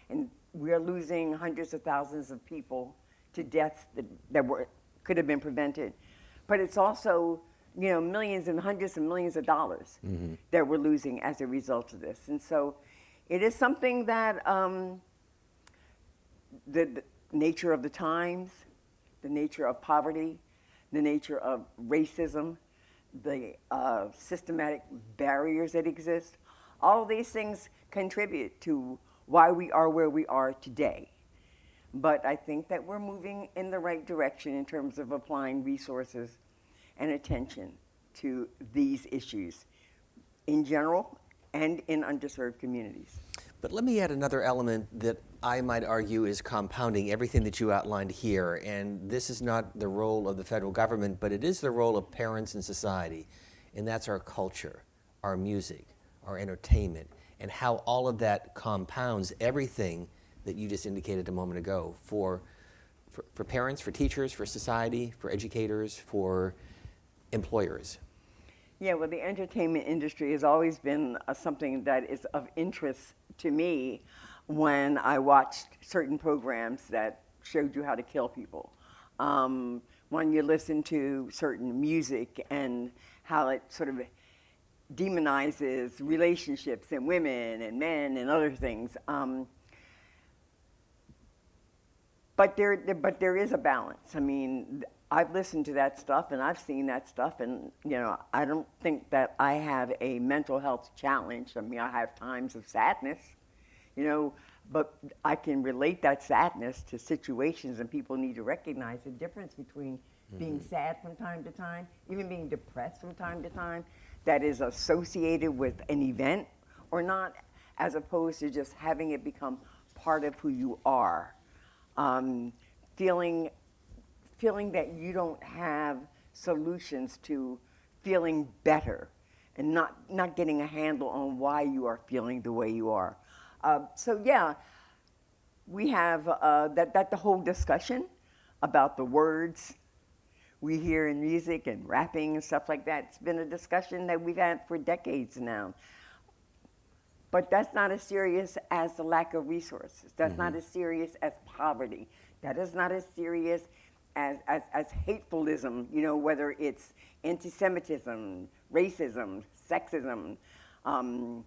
S5: and we are losing hundreds of thousands of people to deaths that could have been prevented, but it's also millions and hundreds of millions of dollars that we're losing as a result of this. And so it is something that the nature of the times, the nature of poverty, the nature of racism, the systematic barriers that exist, all of these things contribute to why we are where we are today. But I think that we're moving in the right direction in terms of applying resources and attention to these issues in general and in underserved communities.
S2: But let me add another element that I might argue is compounding everything that you outlined here. And this is not the role of the federal government, but it is the role of parents in society. And that's our culture, our music, our entertainment, and how all of that compounds everything that you just indicated a moment ago for parents, for teachers, for society, for educators, for employers.
S5: Yeah, well, the entertainment industry has always been something that is of interest to me when I watched certain programs that showed you how to kill people. When you listen to certain music and how it sort of demonizes relationships and women and men and other things. But there is a balance. I mean, I've listened to that stuff and I've seen that stuff, and I don't think that I have a mental health challenge. I mean, I have times of sadness, but I can relate that sadness to situations, and people need to recognize the difference between being sad from time to time, even being depressed from time to time, that is associated with an event or not, as opposed to just having it become part of who you are. Feeling that you don't have solutions to feeling better and not getting a handle on why you are feeling the way you are. So yeah, we have that the whole discussion about the words we hear in music and rapping and stuff like that. It's been a discussion that we've had for decades now. But that's not as serious as the lack of resources. That's not as serious as poverty. That is not as serious as hatefulism, whether it's anti-Semitism, racism, sexism, um,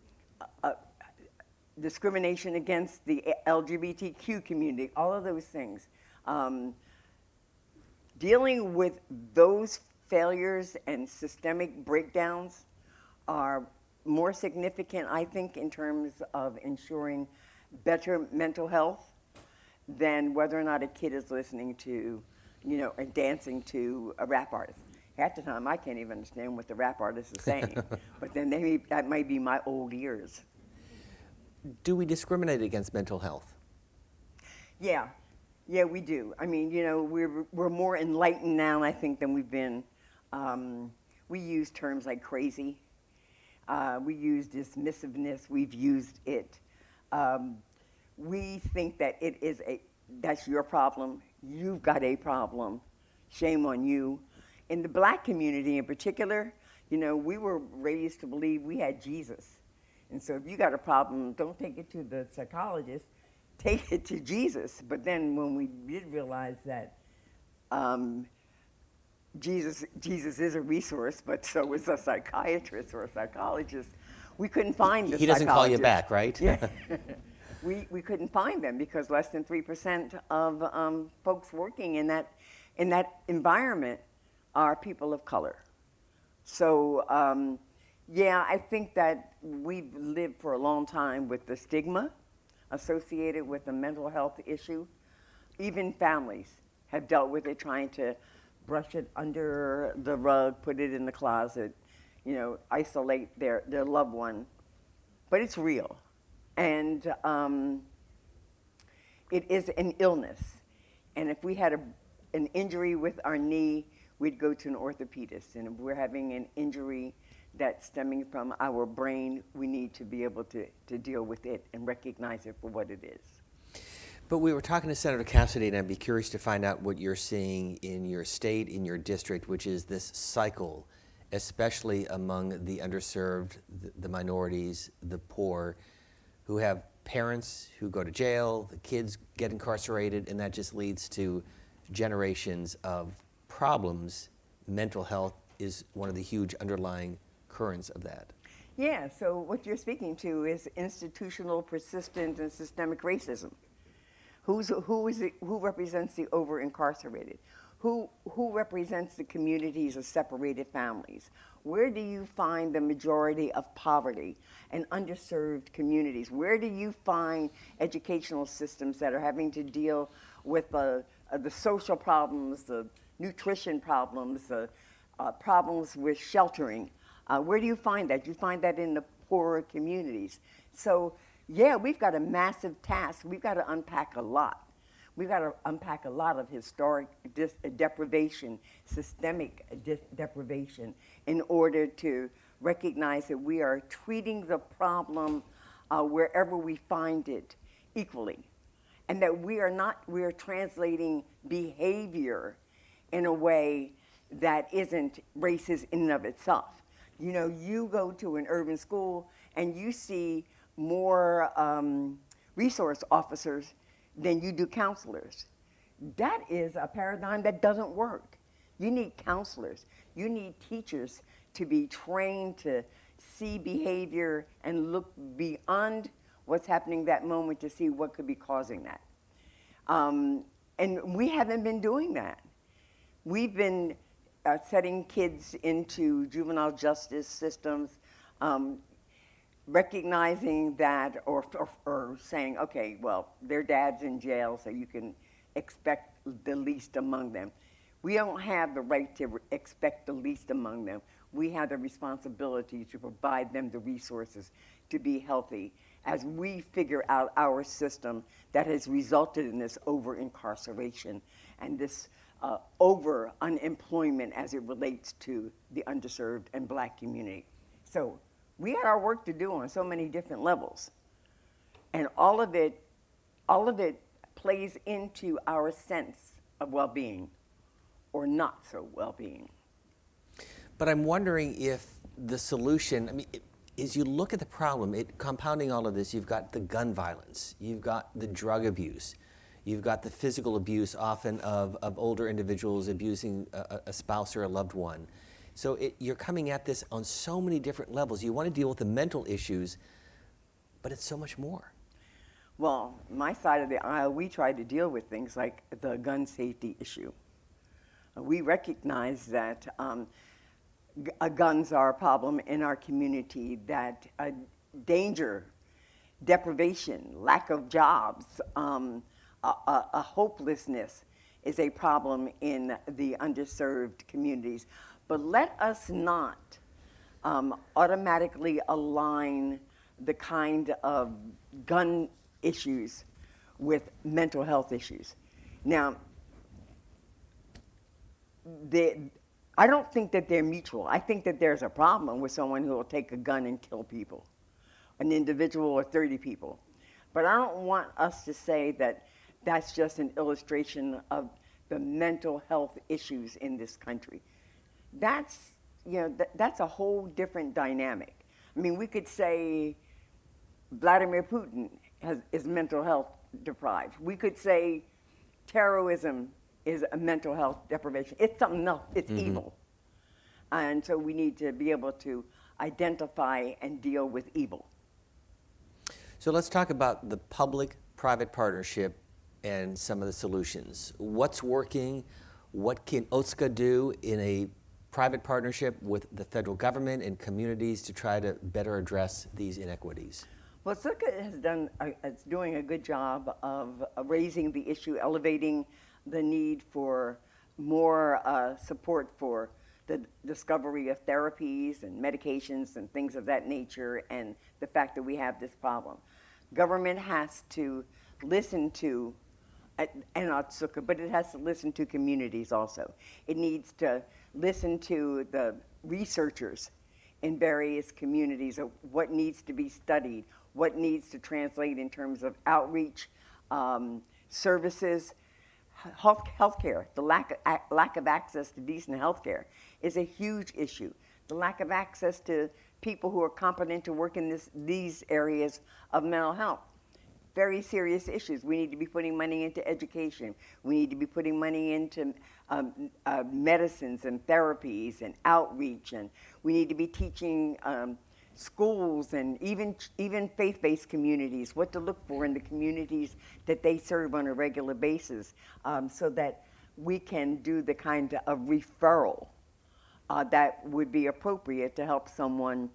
S5: discrimination against the LGBTQ community, all of those things. Dealing with those failures and systemic breakdowns are more significant, I think, in terms of ensuring better mental health than whether or not a kid is listening to, and dancing to a rap artist. Half the time, I can't even understand what the rap artist is saying, but then that might be my old ears.
S2: Do we discriminate against mental health?
S5: Yeah, we do. I mean, we're more enlightened now, I think, than we've been. We use terms like crazy. We use dismissiveness. We've used it. We think that that's your problem. You've got a problem. Shame on you. In the black community in particular, we were raised to believe we had Jesus. And so if you got a problem, don't take it to the psychologist, take it to Jesus. But then when we did realize that Jesus is a resource, but so is a psychiatrist or a psychologist, we couldn't find the
S2: He doesn't call you
S5: psychologist.
S2: back, right?
S5: Yeah. We couldn't find them because less than 3% of folks working in that environment are people of color. So, I think that we've lived for a long time with the stigma associated with a mental health issue. Even families have dealt with it, trying to brush it under the rug, put it in the closet, isolate their loved one. But it's real. And it is an illness. And if we had an injury with our knee, we'd go to an orthopedist. And if we're having an injury that's stemming from our brain, we need to be able to deal with it and recognize it for what it is.
S2: But we were talking to Senator Cassidy, and I'd be curious to find out what you're seeing in your state, in your district, which is this cycle, especially among the underserved, the minorities, the poor, who have parents who go to jail, the kids get incarcerated, and that just leads to generations of problems. Mental health is one of the huge underlying currents of that.
S5: Yeah, so what you're speaking to is institutional, persistent, and systemic racism. Who represents the over-incarcerated? Who represents the communities of separated families? Where do you find the majority of poverty and underserved communities? Where do you find educational systems that are having to deal with the social problems, the nutrition problems, the problems with sheltering? Where do you find that? You find that in the poorer communities. So, we've got a massive task. We've got to unpack a lot. We've got to unpack a lot of historic deprivation, systemic deprivation, in order to recognize that we are treating the problem wherever we find it equally. And that we are translating behavior in a way that isn't racist in and of itself. You go to an urban school and you see more resource officers than you do counselors. That is a paradigm that doesn't work. You need counselors. You need teachers to be trained to see behavior and look beyond what's happening that moment to see what could be causing that. And we haven't been doing that. We've been setting kids into juvenile justice systems, recognizing that or saying, okay, well, their dad's in jail, so you can expect the least among them. We don't have the right to expect the least among them. We have the responsibility to provide them the resources to be healthy as we figure out our system that has resulted in this over-incarceration and this over-unemployment as it relates to the underserved and black community. So we had our work to do on so many different levels. And all of it plays into our sense of well-being or not so well-being.
S2: But I'm wondering if the solution, as you look at the problem, compounding all of this, you've got the gun violence, you've got the drug abuse, You've got the physical abuse often of older individuals abusing a spouse or a loved one. So you're coming at this on so many different levels. You want to deal with the mental issues, but it's so much more.
S5: Well, my side of the aisle, we try to deal with things like the gun safety issue. We recognize that guns are a problem in our community, that danger, deprivation, lack of jobs, a hopelessness is a problem in the underserved communities. But let us not automatically align the kind of gun issues with mental health issues. Now, I don't think that they're mutual. I think that there's a problem with someone who will take a gun and kill people, an individual or 30 people. But I don't want us to say that that's just an illustration of the mental health issues in this country. That's, that's a whole different dynamic. I mean, we could say Vladimir Putin is mental health deprived. We could say terrorism is a mental health deprivation. It's something else. It's evil. And so we need to be able to identify and deal with evil.
S2: So let's talk about the public-private partnership and some of the solutions. What's working? What can OTSCA do in a private partnership with the federal government and communities to try to better address these inequities?
S5: Well, OTSCA is doing a good job of raising the issue, elevating the need for more support for the discovery of therapies and medications and things of that nature, and the fact that we have this problem. Government has to listen to, and OTSCA, but it has to listen to communities also. It needs to listen to the researchers in various communities of what needs to be studied, what needs to translate in terms of outreach, services, healthcare. The lack of access to decent healthcare is a huge issue. The lack of access to people who are competent to work in these areas of mental health. Very serious issues. We need to be putting money into education. We need to be putting money into medicines and therapies and outreach, and we need to be teaching schools and even faith-based communities what to look for in the communities that they serve on a regular basis, so that we can do the kind of referral that would be appropriate to help someone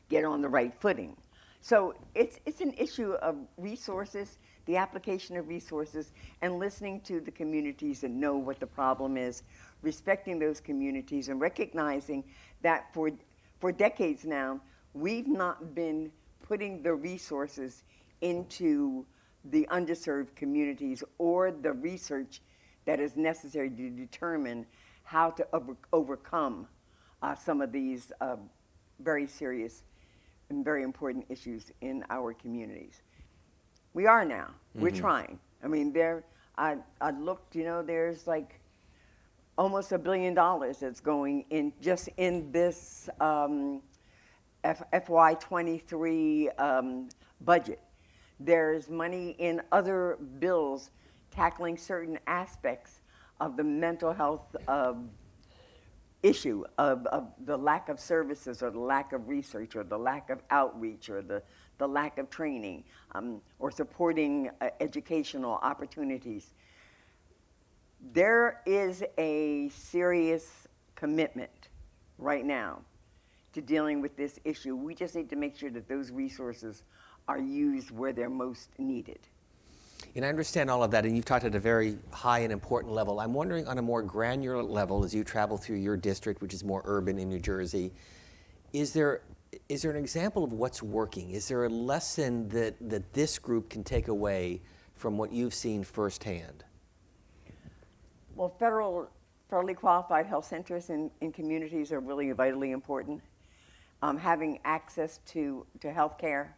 S5: get on the right footing. So it's an issue of resources, the application of resources, and listening to the communities and know what the problem is, respecting those communities, and recognizing that for decades now, we've not been putting the resources into the underserved communities or the research that is necessary to determine how to overcome some of these very serious and very important issues in our communities. We are now. We're trying. I mean, I looked, there's like almost $1 billion that's going in just in this FY23 budget. There's money in other bills tackling certain aspects of the mental health issue of the lack of services, or the lack of research, or the lack of outreach, or the lack of training, or supporting educational opportunities. There is a serious commitment right now to dealing with this issue. We just need to make sure that those resources are used where they're most needed.
S2: And I understand all of that, and you've talked at a very high and important level. I'm wondering, on a more granular level, as you travel through your district, which is more urban in New Jersey, is there an example of what's working? Is there a lesson that this group can take away from what you've seen firsthand?
S5: Well, federally qualified health centers in communities are really vitally important. Having access to health care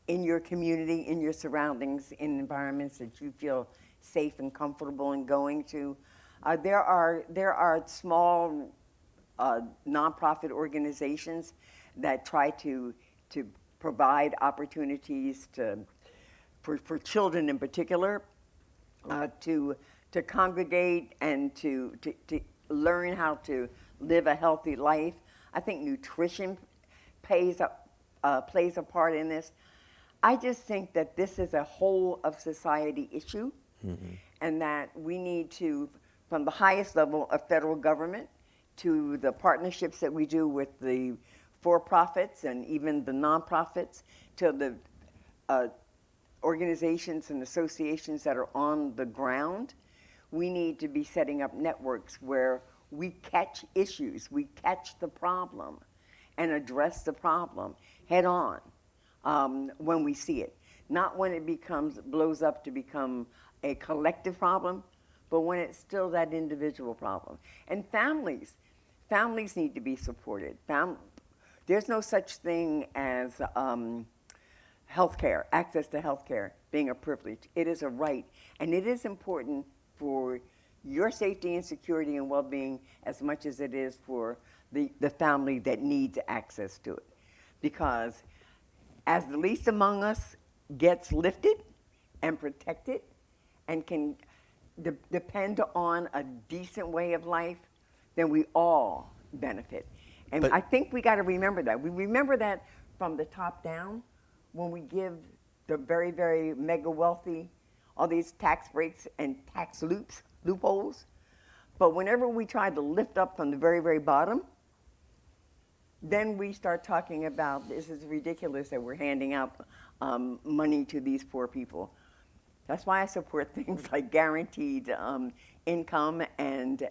S5: in your community, in your surroundings, in environments that you feel safe and comfortable in going to. There are small nonprofit organizations that try to provide opportunities for children in particular to congregate and to learn how to live a healthy life. I think nutrition plays a part in this. I just think that this is a whole of society issue, and that we need to, from the highest level of federal government to the partnerships that we do with the for-profits and even the nonprofits, to the organizations and associations that are on the ground, we need to be setting up networks where we catch issues, we catch the problem, and address the problem head on when we see it. Not when it blows up to become a collective problem, but when it's still that individual problem. And families need to be supported. There's no such thing as healthcare, access to healthcare being a privilege. It is a right, and it is important for your safety and security and well-being as much as it is for the family that needs access to it. Because as the least among us gets lifted and protected and can depend on a decent way of life, then we all benefit. And
S2: But-
S5: I think we got to remember that. We remember that from the top down when we give the very, very mega wealthy all these tax breaks and tax loopholes. But whenever we try to lift up from the very, very bottom, then we start talking about this is ridiculous that we're handing out money to these poor people. That's why I support things like guaranteed income and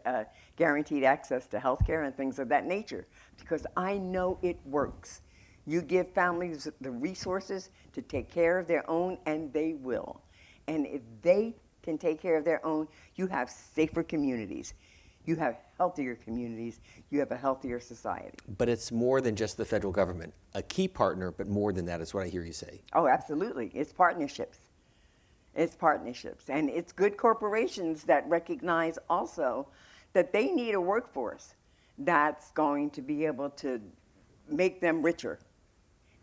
S5: guaranteed access to health care and things of that nature, because I know it works. You give families the resources to take care of their own, and they will. And if they can take care of their own, you have safer communities. You have healthier communities. You have a healthier society.
S2: But it's more than just the federal government. A key partner, but more than that is what I hear you say.
S5: Oh, absolutely. It's partnerships. It's partnerships. And it's good corporations that recognize also that they need a workforce that's going to be able to make them richer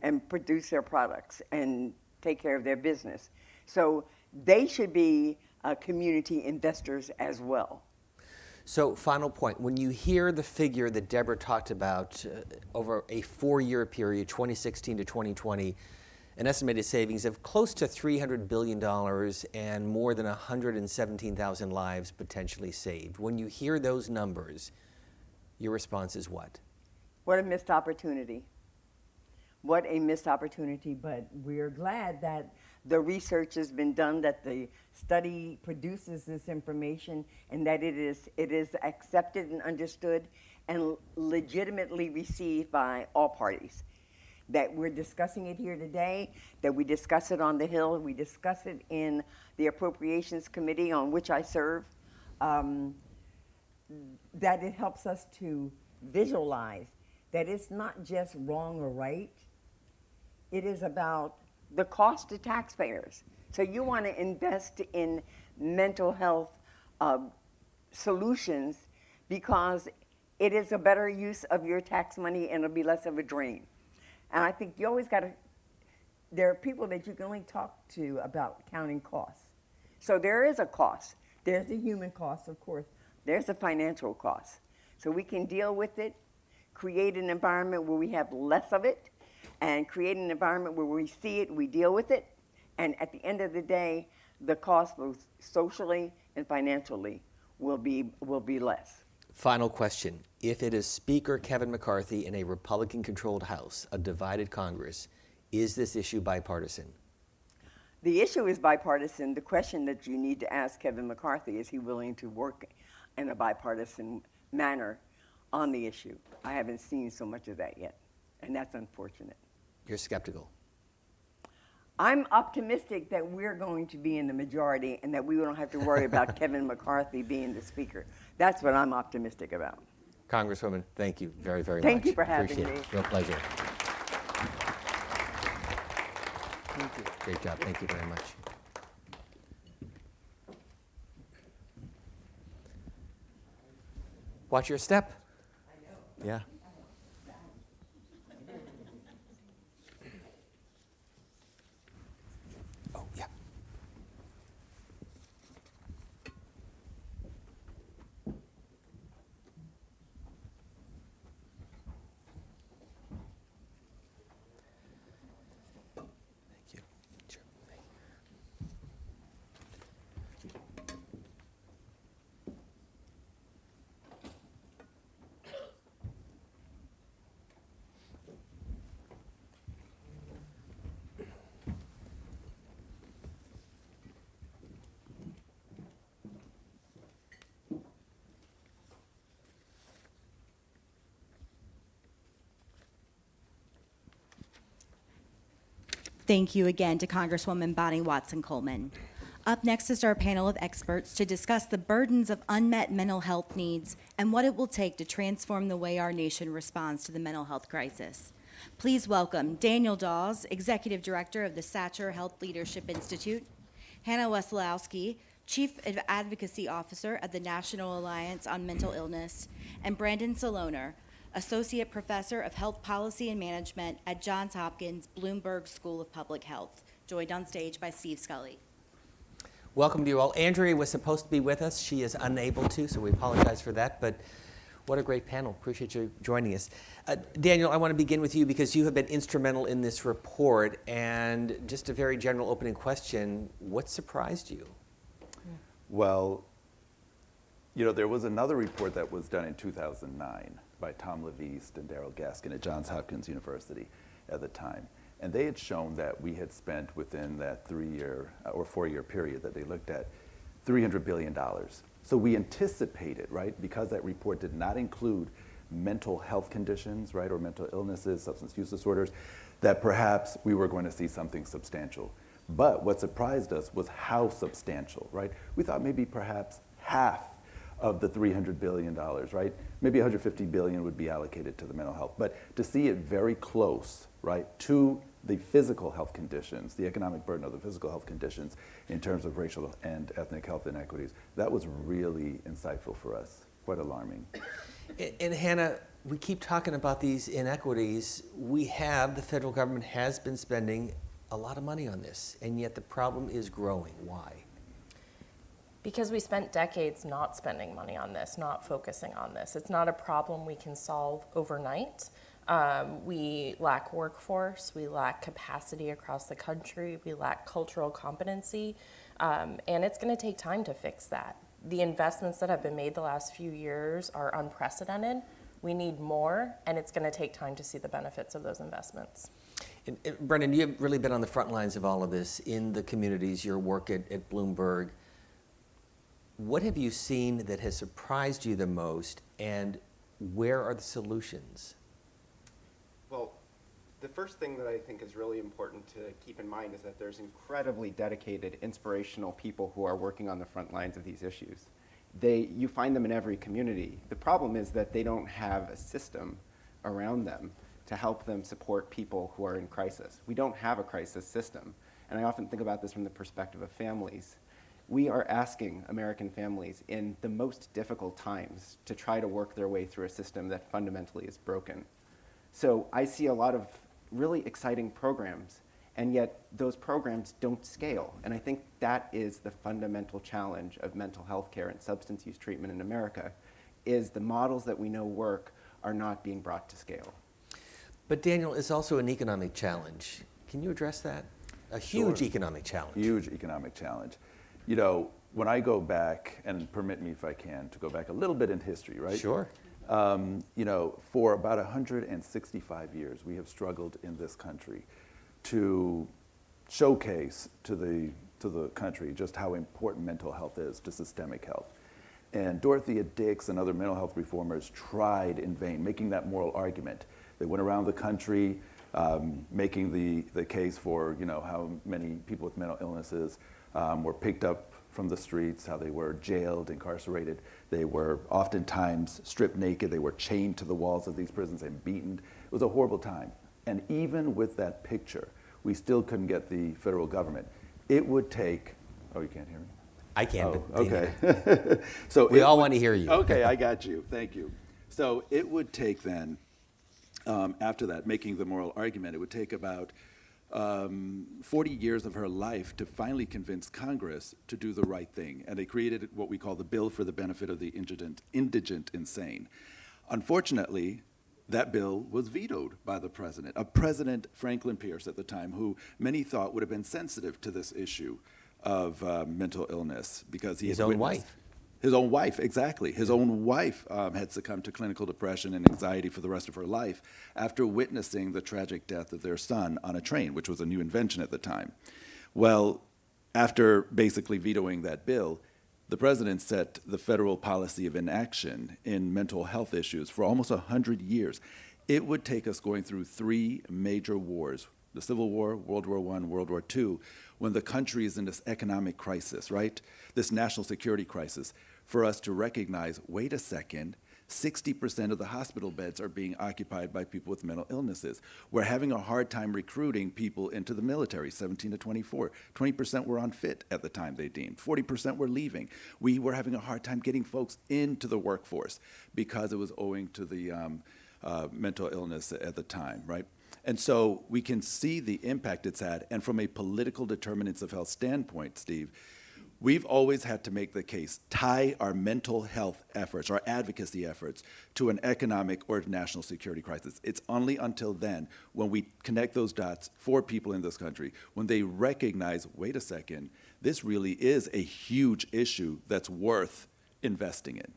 S5: and produce their products and take care of their business. So they should be community investors as well.
S2: So, final point. When you hear the figure that Deborah talked about over a 4-year period, 2016 to 2020, an estimated savings of close to $300 billion and more than 117,000 lives potentially saved. When you hear those numbers, your response is what?
S5: What a missed opportunity. What a missed opportunity, but we're glad that the research has been done, that the study produces this information, and that it is accepted and understood and legitimately received by all parties. That we're discussing it here today, that we discuss it on the Hill, we discuss it in the Appropriations Committee on which I serve, that it helps us to visualize that it's not just wrong or right, it is about the cost to taxpayers. So you want to invest in mental health solutions because it is a better use of your tax money and it'll be less of a drain. And I think you always got to, there are people that you can only talk to about counting costs. So there is a cost. There's the human cost, of course. There's the financial cost. So we can deal with it, create an environment where we have less of it, and create an environment where we see it, we deal with it, and at the end of the day, the cost both socially and financially will be less.
S2: Final question. If it is Speaker Kevin McCarthy in a Republican-controlled House, a divided Congress, is this issue bipartisan?
S5: The issue is bipartisan. The question that you need to ask Kevin McCarthy is he willing to work in a bipartisan manner on the issue? I haven't seen so much of that yet, and that's unfortunate.
S2: You're skeptical.
S5: I'm optimistic that we're going to be in the majority and that we don't have to worry about Kevin McCarthy being the speaker. That's what I'm optimistic about.
S2: Congresswoman, thank you very, very much.
S5: Thank you for having
S2: Appreciate
S5: me.
S2: it. Real pleasure.
S5: Thank you.
S2: Great job. Thank you very much. Watch your step. I know. Yeah. Oh, yeah.
S1: Thank you again to Congresswoman Bonnie Watson Coleman. Up next is our panel of experts to discuss the burdens of unmet mental health needs and what it will take to transform the way our nation responds to the mental health crisis. Please welcome Daniel Dawes, Executive Director of the Satcher Health Leadership Institute, Hannah Wesolowski, Chief Advocacy Officer at the National Alliance on Mental Illness, and Brandon Saloner, Associate Professor of Health Policy and Management at Johns Hopkins Bloomberg School of Public Health, joined on stage by Steve Scully.
S2: Welcome to you all. Andrea was supposed to be with us. She is unable to, so we apologize for that. But what a great panel. Appreciate you joining us. Daniel, I want to begin with you because you have been instrumental in this report. And just a very general opening question, what surprised you?
S6: Well, you know, there was another report that was done in 2009 by Tom Leviste and Daryl Gaskin at Johns Hopkins University at the time. And they had shown that we had spent within that 3-year or 4-year period that they looked at $300 billion. So we anticipated, right, because that report did not include mental health conditions, right, or mental illnesses, substance use disorders, that perhaps we were going to see something substantial. But what surprised us was how substantial, right? We thought maybe perhaps half of the $300 billion, right? Maybe $150 billion would be allocated to the mental health. But to see it very close, right, to the physical health conditions, the economic burden of the physical health conditions in terms of racial and ethnic health inequities, that was really insightful for us, quite alarming.
S2: And Hannah, we keep talking about these inequities. The federal government has been spending a lot of money on this, and yet the problem is growing. Why?
S7: Because we spent decades not spending money on this, not focusing on this. It's not a problem we can solve overnight. We lack workforce, we lack capacity across the country, we lack cultural competency, and it's going to take time to fix that. The investments that have been made the last few years are unprecedented. We need more, and it's going to take time to see the benefits of those investments.
S2: And Brendan, you've really been on the front lines of all of this in the communities, your work at Bloomberg. What have you seen that has surprised you the most, and where are the solutions?
S8: Well, the first thing that I think is really important to keep in mind is that there's incredibly dedicated, inspirational people who are working on the front lines of these issues. You find them in every community. The problem is that they don't have a system around them to help them support people who are in crisis. We don't have a crisis system. And I often think about this from the perspective of families. We are asking American families in the most difficult times to try to work their way through a system that fundamentally is broken. So I see a lot of really exciting programs, and yet those programs don't scale. And I think that is the fundamental challenge of mental health care and substance use treatment in America, is the models that we know work are not being brought to scale.
S2: But Daniel, it's also an economic challenge. Can you address that? A huge
S6: Sure.
S2: economic challenge.
S6: Huge economic challenge. You know, when I go back, and permit me if I can, to go back a little bit in history, right?
S2: Sure.
S6: You know, for about 165 years, we have struggled in this country to showcase to the country just how important mental health is to systemic health. And Dorothea Dix and other mental health reformers tried in vain, making that moral argument. They went around the country making the case for, you know, how many people with mental illnesses were picked up from the streets, how they were jailed, incarcerated. They were oftentimes stripped naked. They were chained to the walls of these prisons and beaten. It was a horrible time. And even with that picture, we still couldn't get the federal government. It would take, oh, you can't hear me?
S2: I can,
S6: Oh,
S2: but
S6: okay. So
S2: we all want to hear you.
S6: Okay, I got you. Thank you. So it would take then, after that, making the moral argument, it would take about 40 years of her life to finally convince Congress to do the right thing. And they created what we call the Bill for the Benefit of the Indigent Insane. Unfortunately, that bill was vetoed by the president, President Franklin Pierce at the time, who many thought would have been sensitive to this issue of mental illness because he
S2: His
S6: had
S2: own
S6: witnessed-
S2: wife.
S6: His own wife, exactly. His own wife had succumbed to clinical depression and anxiety for the rest of her life after witnessing the tragic death of their son on a train, which was a new invention at the time. Well, after basically vetoing that bill, the president set the federal policy of inaction in mental health issues for almost 100 years. It would take us going through 3 major wars the Civil War, World War I, World War II, when the country is in this economic crisis, right? This national security crisis, for us to recognize, wait a second, 60% of the hospital beds are being occupied by people with mental illnesses. We're having a hard time recruiting people into the military, 17 to 24. 20% were unfit at the time they deemed. 40% were leaving. We were having a hard time getting folks into the workforce because it was owing to the mental illness at the time, right? And so we can see the impact it's had. And from a political determinants of health standpoint, Steve, we've always had to make the case, tie our mental health efforts, our advocacy efforts, to an economic or national security crisis. It's only until then, when we connect those dots for people in this country, when they recognize, wait a second, this really is a huge issue that's worth investing in.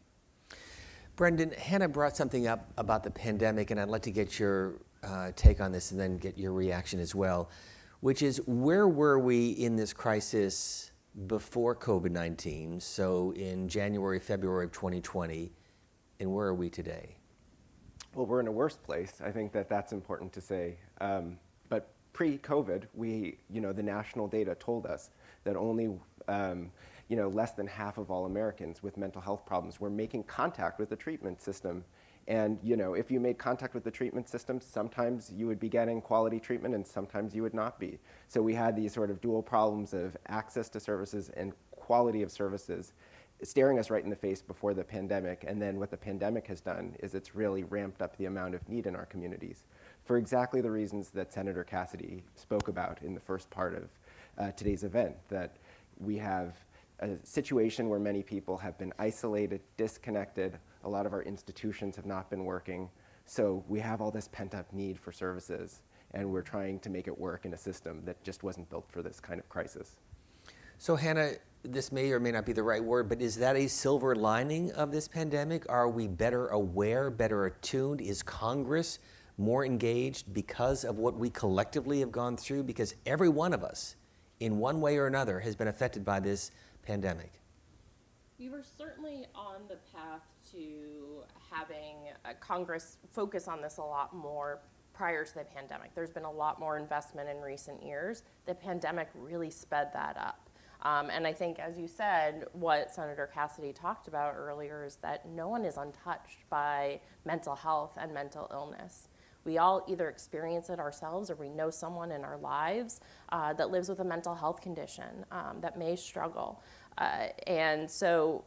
S2: Brendan, Hannah brought something up about the pandemic, and I'd like to get your take on this and then get your reaction as well, which is, where were we in this crisis before COVID-19, so in January, February of 2020, and where are we today?
S8: Well, we're in a worse place. I think that that's important to say. But pre-COVID, the national data told us that only, less than half of all Americans with mental health problems were making contact with the treatment system. And, if you made contact with the treatment system, sometimes you would be getting quality treatment and sometimes you would not be. So we had these sort of dual problems of access to services and quality of services staring us right in the face before the pandemic. And then what the pandemic has done is it's really ramped up the amount of need in our communities for exactly the reasons that Senator Cassidy spoke about in the first part of today's event, that we have a situation where many people have been isolated, disconnected. A lot of our institutions have not been working. So we have all this pent-up need for services, and we're trying to make it work in a system that just wasn't built for this kind of crisis.
S2: So Hannah, this may or may not be the right word, but is that a silver lining of this pandemic? Are we better aware, better attuned? Is Congress more engaged because of what we collectively have gone through? Because every one of us, in one way or another, has been affected by this pandemic.
S7: We were certainly on the path to having Congress focus on this a lot more prior to the pandemic. There's been a lot more investment in recent years. The pandemic really sped that up. And I think, as you said, what Senator Cassidy talked about earlier is that no one is untouched by mental health and mental illness. We all either experience it ourselves or we know someone in our lives that lives with a mental health condition that may struggle. And so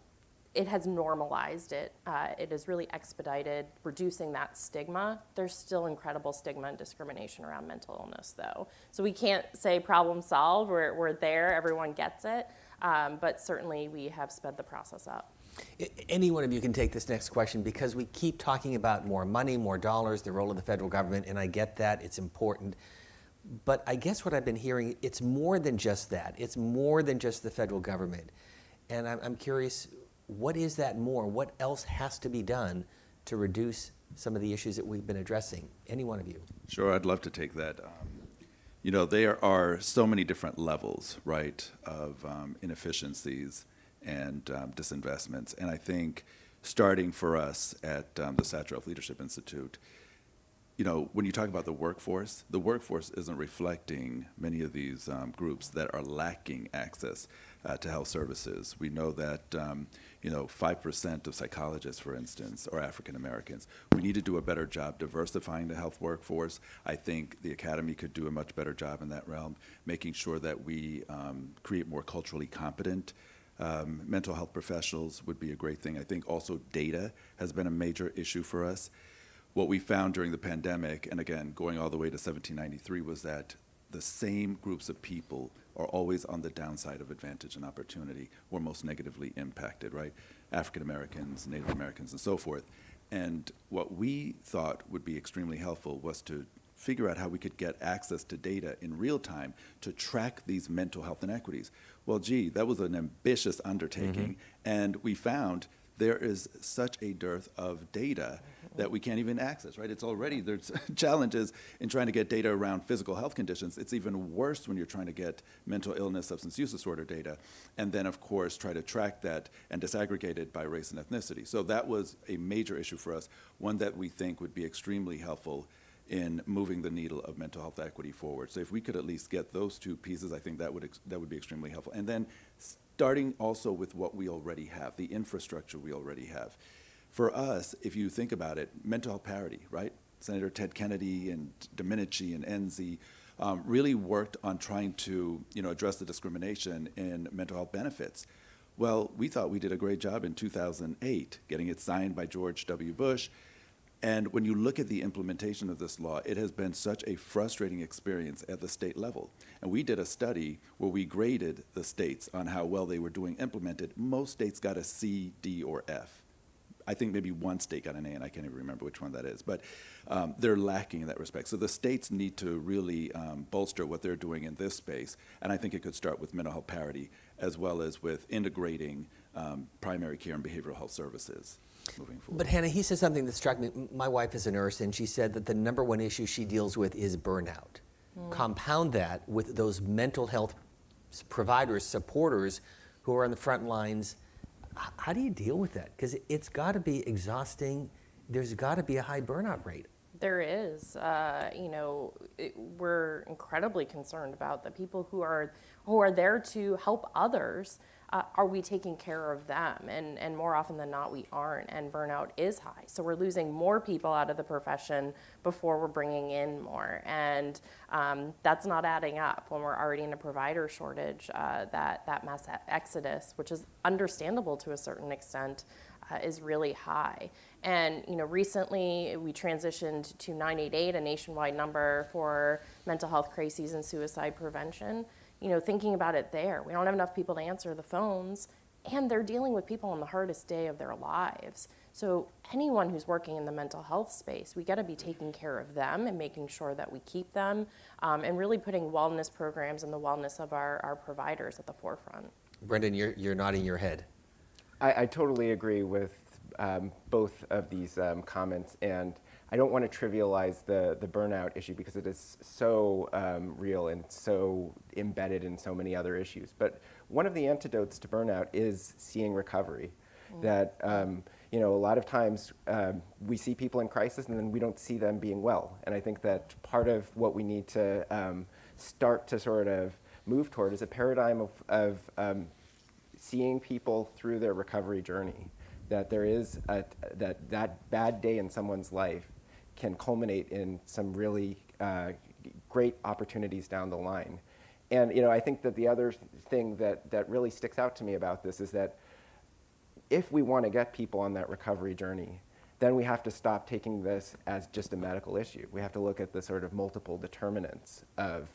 S7: it has normalized it. It has really expedited reducing that stigma. There's still incredible stigma and discrimination around mental illness, though. So we can't say problem solved. We're there. Everyone gets it. But certainly we have sped the process up.
S2: Any one of you can take this next question, because we keep talking about more money, more dollars, the role of the federal government, and I get that, it's important. But I guess what I've been hearing, it's more than just that. It's more than just the federal government. And I'm curious, what is that more? What else has to be done to reduce some of the issues that we've been addressing? Any one of you?
S6: Sure, I'd love to take that. There are so many different levels, right, of inefficiencies and disinvestments. And I think starting for us at the Sattrow Leadership Institute, when you talk about the workforce isn't reflecting many of these groups that are lacking access to health services. We know that 5% of psychologists, for instance, are African Americans. We need to do a better job diversifying the health workforce. I think the Academy could do a much better job in that realm, making sure that we create more culturally competent mental health professionals would be a great thing. I think also data has been a major issue for us. What we found during the pandemic, and again, going all the way to 1793, was that the same groups of people are always on the downside of advantage and opportunity, or most negatively impacted, right? African Americans, Native Americans, and so forth. And what we thought would be extremely helpful was to figure out how we could get access to data in real time to track these mental health inequities. Well, gee, that was an ambitious undertaking, and we found there is such a dearth of data that we can't even access, right? There's challenges in trying to get data around physical health conditions. It's even worse when you're trying to get mental illness, substance use disorder data, and then, of course, try to track that and disaggregate it by race and ethnicity. So that was a major issue for us, one that we think would be extremely helpful in moving the needle of mental health equity forward. So if we could at least get those two pieces, I think that would be extremely helpful. And then starting also with what we already have, the infrastructure we already have. For us, if you think about it, mental health parity, right? Senator Ted Kennedy and Domenici and Enzi really worked on trying to, address the discrimination in mental health benefits. Well, we thought we did a great job in 2008, getting it signed by George W. Bush. And when you look at the implementation of this law, it has been such a frustrating experience at the state level. And we did a study where we graded the states on how well they were doing implemented. Most states got a C, D, or F. I think maybe one state got an A, and I can't even remember which one that is. But they're lacking in that respect. So the states need to really bolster what they're doing in this space. And I think it could start with mental health parity, as well as with integrating primary care and behavioral health services moving forward.
S2: But Hannah, he said something that struck me. My wife is a nurse, and she said that the number one issue she deals with is burnout. Compound that with those mental health providers, supporters who are on the front lines. How do you deal with that? Because it's got to be exhausting. There's got to be a high burnout rate.
S7: There is. We're incredibly concerned about the people who are there to help others. Are we taking care of them? And more often than not, we aren't. And burnout is high. So we're losing more people out of the profession before we're bringing in more. And that's not adding up when we're already in a provider shortage. That mass exodus, which is understandable to a certain extent, is really high. And recently we transitioned to 988, a nationwide number for mental health crises and suicide prevention. Thinking about it there, we don't have enough people to answer the phones, and they're dealing with people on the hardest day of their lives. So anyone who's working in the mental health space, we got to be taking care of them and making sure that we keep them, and really putting wellness programs and the wellness of our providers at the forefront.
S2: Brendan, you're nodding your head.
S8: I totally agree with both of these comments, and I don't want to trivialize the burnout issue because it is so real and so embedded in so many other issues. But one of the antidotes to burnout is seeing recovery. That a lot of times we see people in crisis and then we don't see them being well. And I think that part of what we need to start to sort of move toward is a paradigm of seeing people through their recovery journey. That there is that bad day in someone's life can culminate in some really great opportunities down the line. And I think that the other thing that really sticks out to me about this is that if we want to get people on that recovery journey, then we have to stop taking this as just a medical issue. We have to look at the sort of multiple determinants of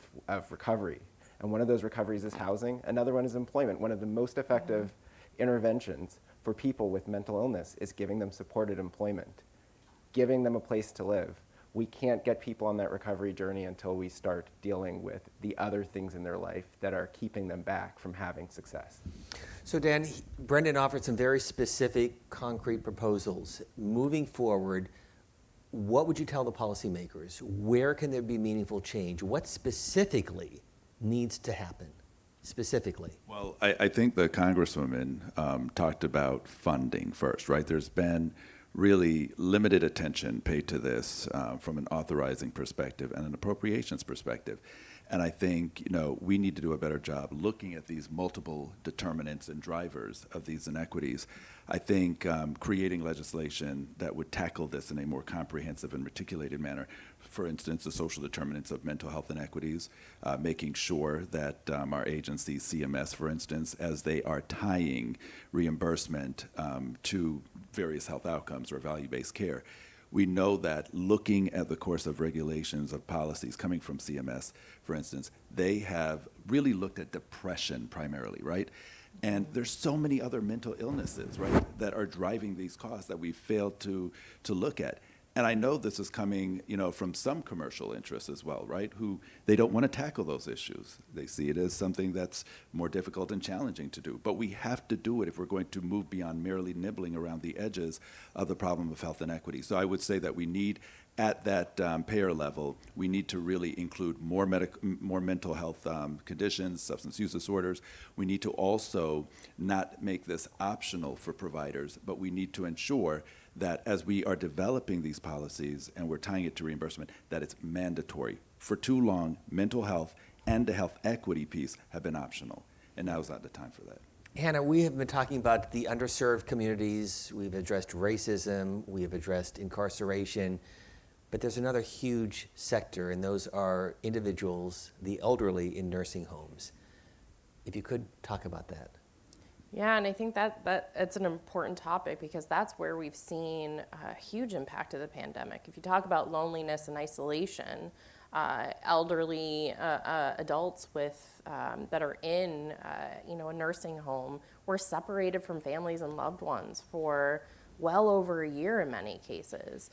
S8: recovery. And one of those recoveries is housing. Another one is employment. One of the most effective interventions for people with mental illness is giving them supported employment, giving them a place to live. We can't get people on that recovery journey until we start dealing with the other things in their life that are keeping them back from having success.
S2: So Dan, Brendan offered some very specific, concrete proposals. Moving forward, what would you tell the policymakers? Where can there be meaningful change? What specifically needs to happen? Specifically?
S6: Well, I think the Congresswoman talked about funding first, right? There's been really limited attention paid to this from an authorizing perspective and an appropriations perspective. And I think, we need to do a better job looking at these multiple determinants and drivers of these inequities. I think creating legislation that would tackle this in a more comprehensive and reticulated manner. For instance, the social determinants of mental health inequities, making sure that our agency, CMS, for instance, as they are tying reimbursement to various health outcomes or value-based care, we know that looking at the course of regulations of policies coming from CMS, for instance, they have really looked at depression primarily, right? And there's so many other mental illnesses, right, that are driving these costs that we've failed to look at. And I know this is coming, from some commercial interests as well, right, who they don't want to tackle those issues. They see it as something that's more difficult and challenging to do. But we have to do it if we're going to move beyond merely nibbling around the edges of the problem of health inequity. So I would say that we need, at that payer level, we need to really include more mental health conditions, substance use disorders. We need to also not make this optional for providers, but we need to ensure that as we are developing these policies and we're tying it to reimbursement, that it's mandatory. For too long, mental health and the health equity piece have been optional, and now is not the time for that.
S2: Hannah, we have been talking about the underserved communities. We've addressed racism. We have addressed incarceration. But there's another huge sector, and those are individuals, the elderly in nursing homes. If you could talk about that.
S7: Yeah, and I think that it's an important topic because that's where we've seen a huge impact of the pandemic. If you talk about loneliness and isolation, elderly adults that are in a nursing home were separated from families and loved ones for well over a year in many cases.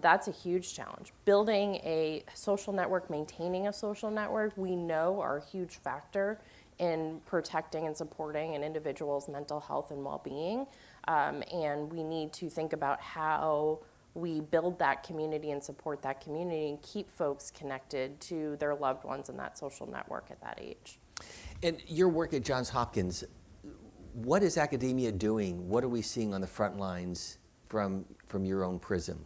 S7: That's a huge challenge. Building a social network, maintaining a social network, we know are a huge factor in protecting and supporting an individual's mental health and well-being. And we need to think about how we build that community and support that community and keep folks connected to their loved ones in that social network at that age.
S2: And your work at Johns Hopkins, what is academia doing? What are we seeing on the front lines from your own prism?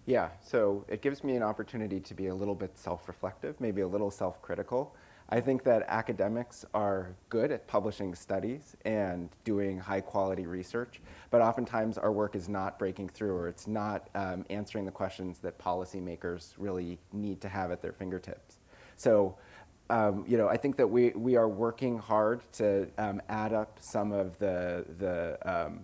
S8: Yeah, so it gives me an opportunity to be a little bit self-reflective, maybe a little self-critical. I think that academics are good at publishing studies and doing high-quality research, but oftentimes our work is not breaking through, or it's not answering the questions that policymakers really need to have at their fingertips. So, I think that we are working hard to add up some of the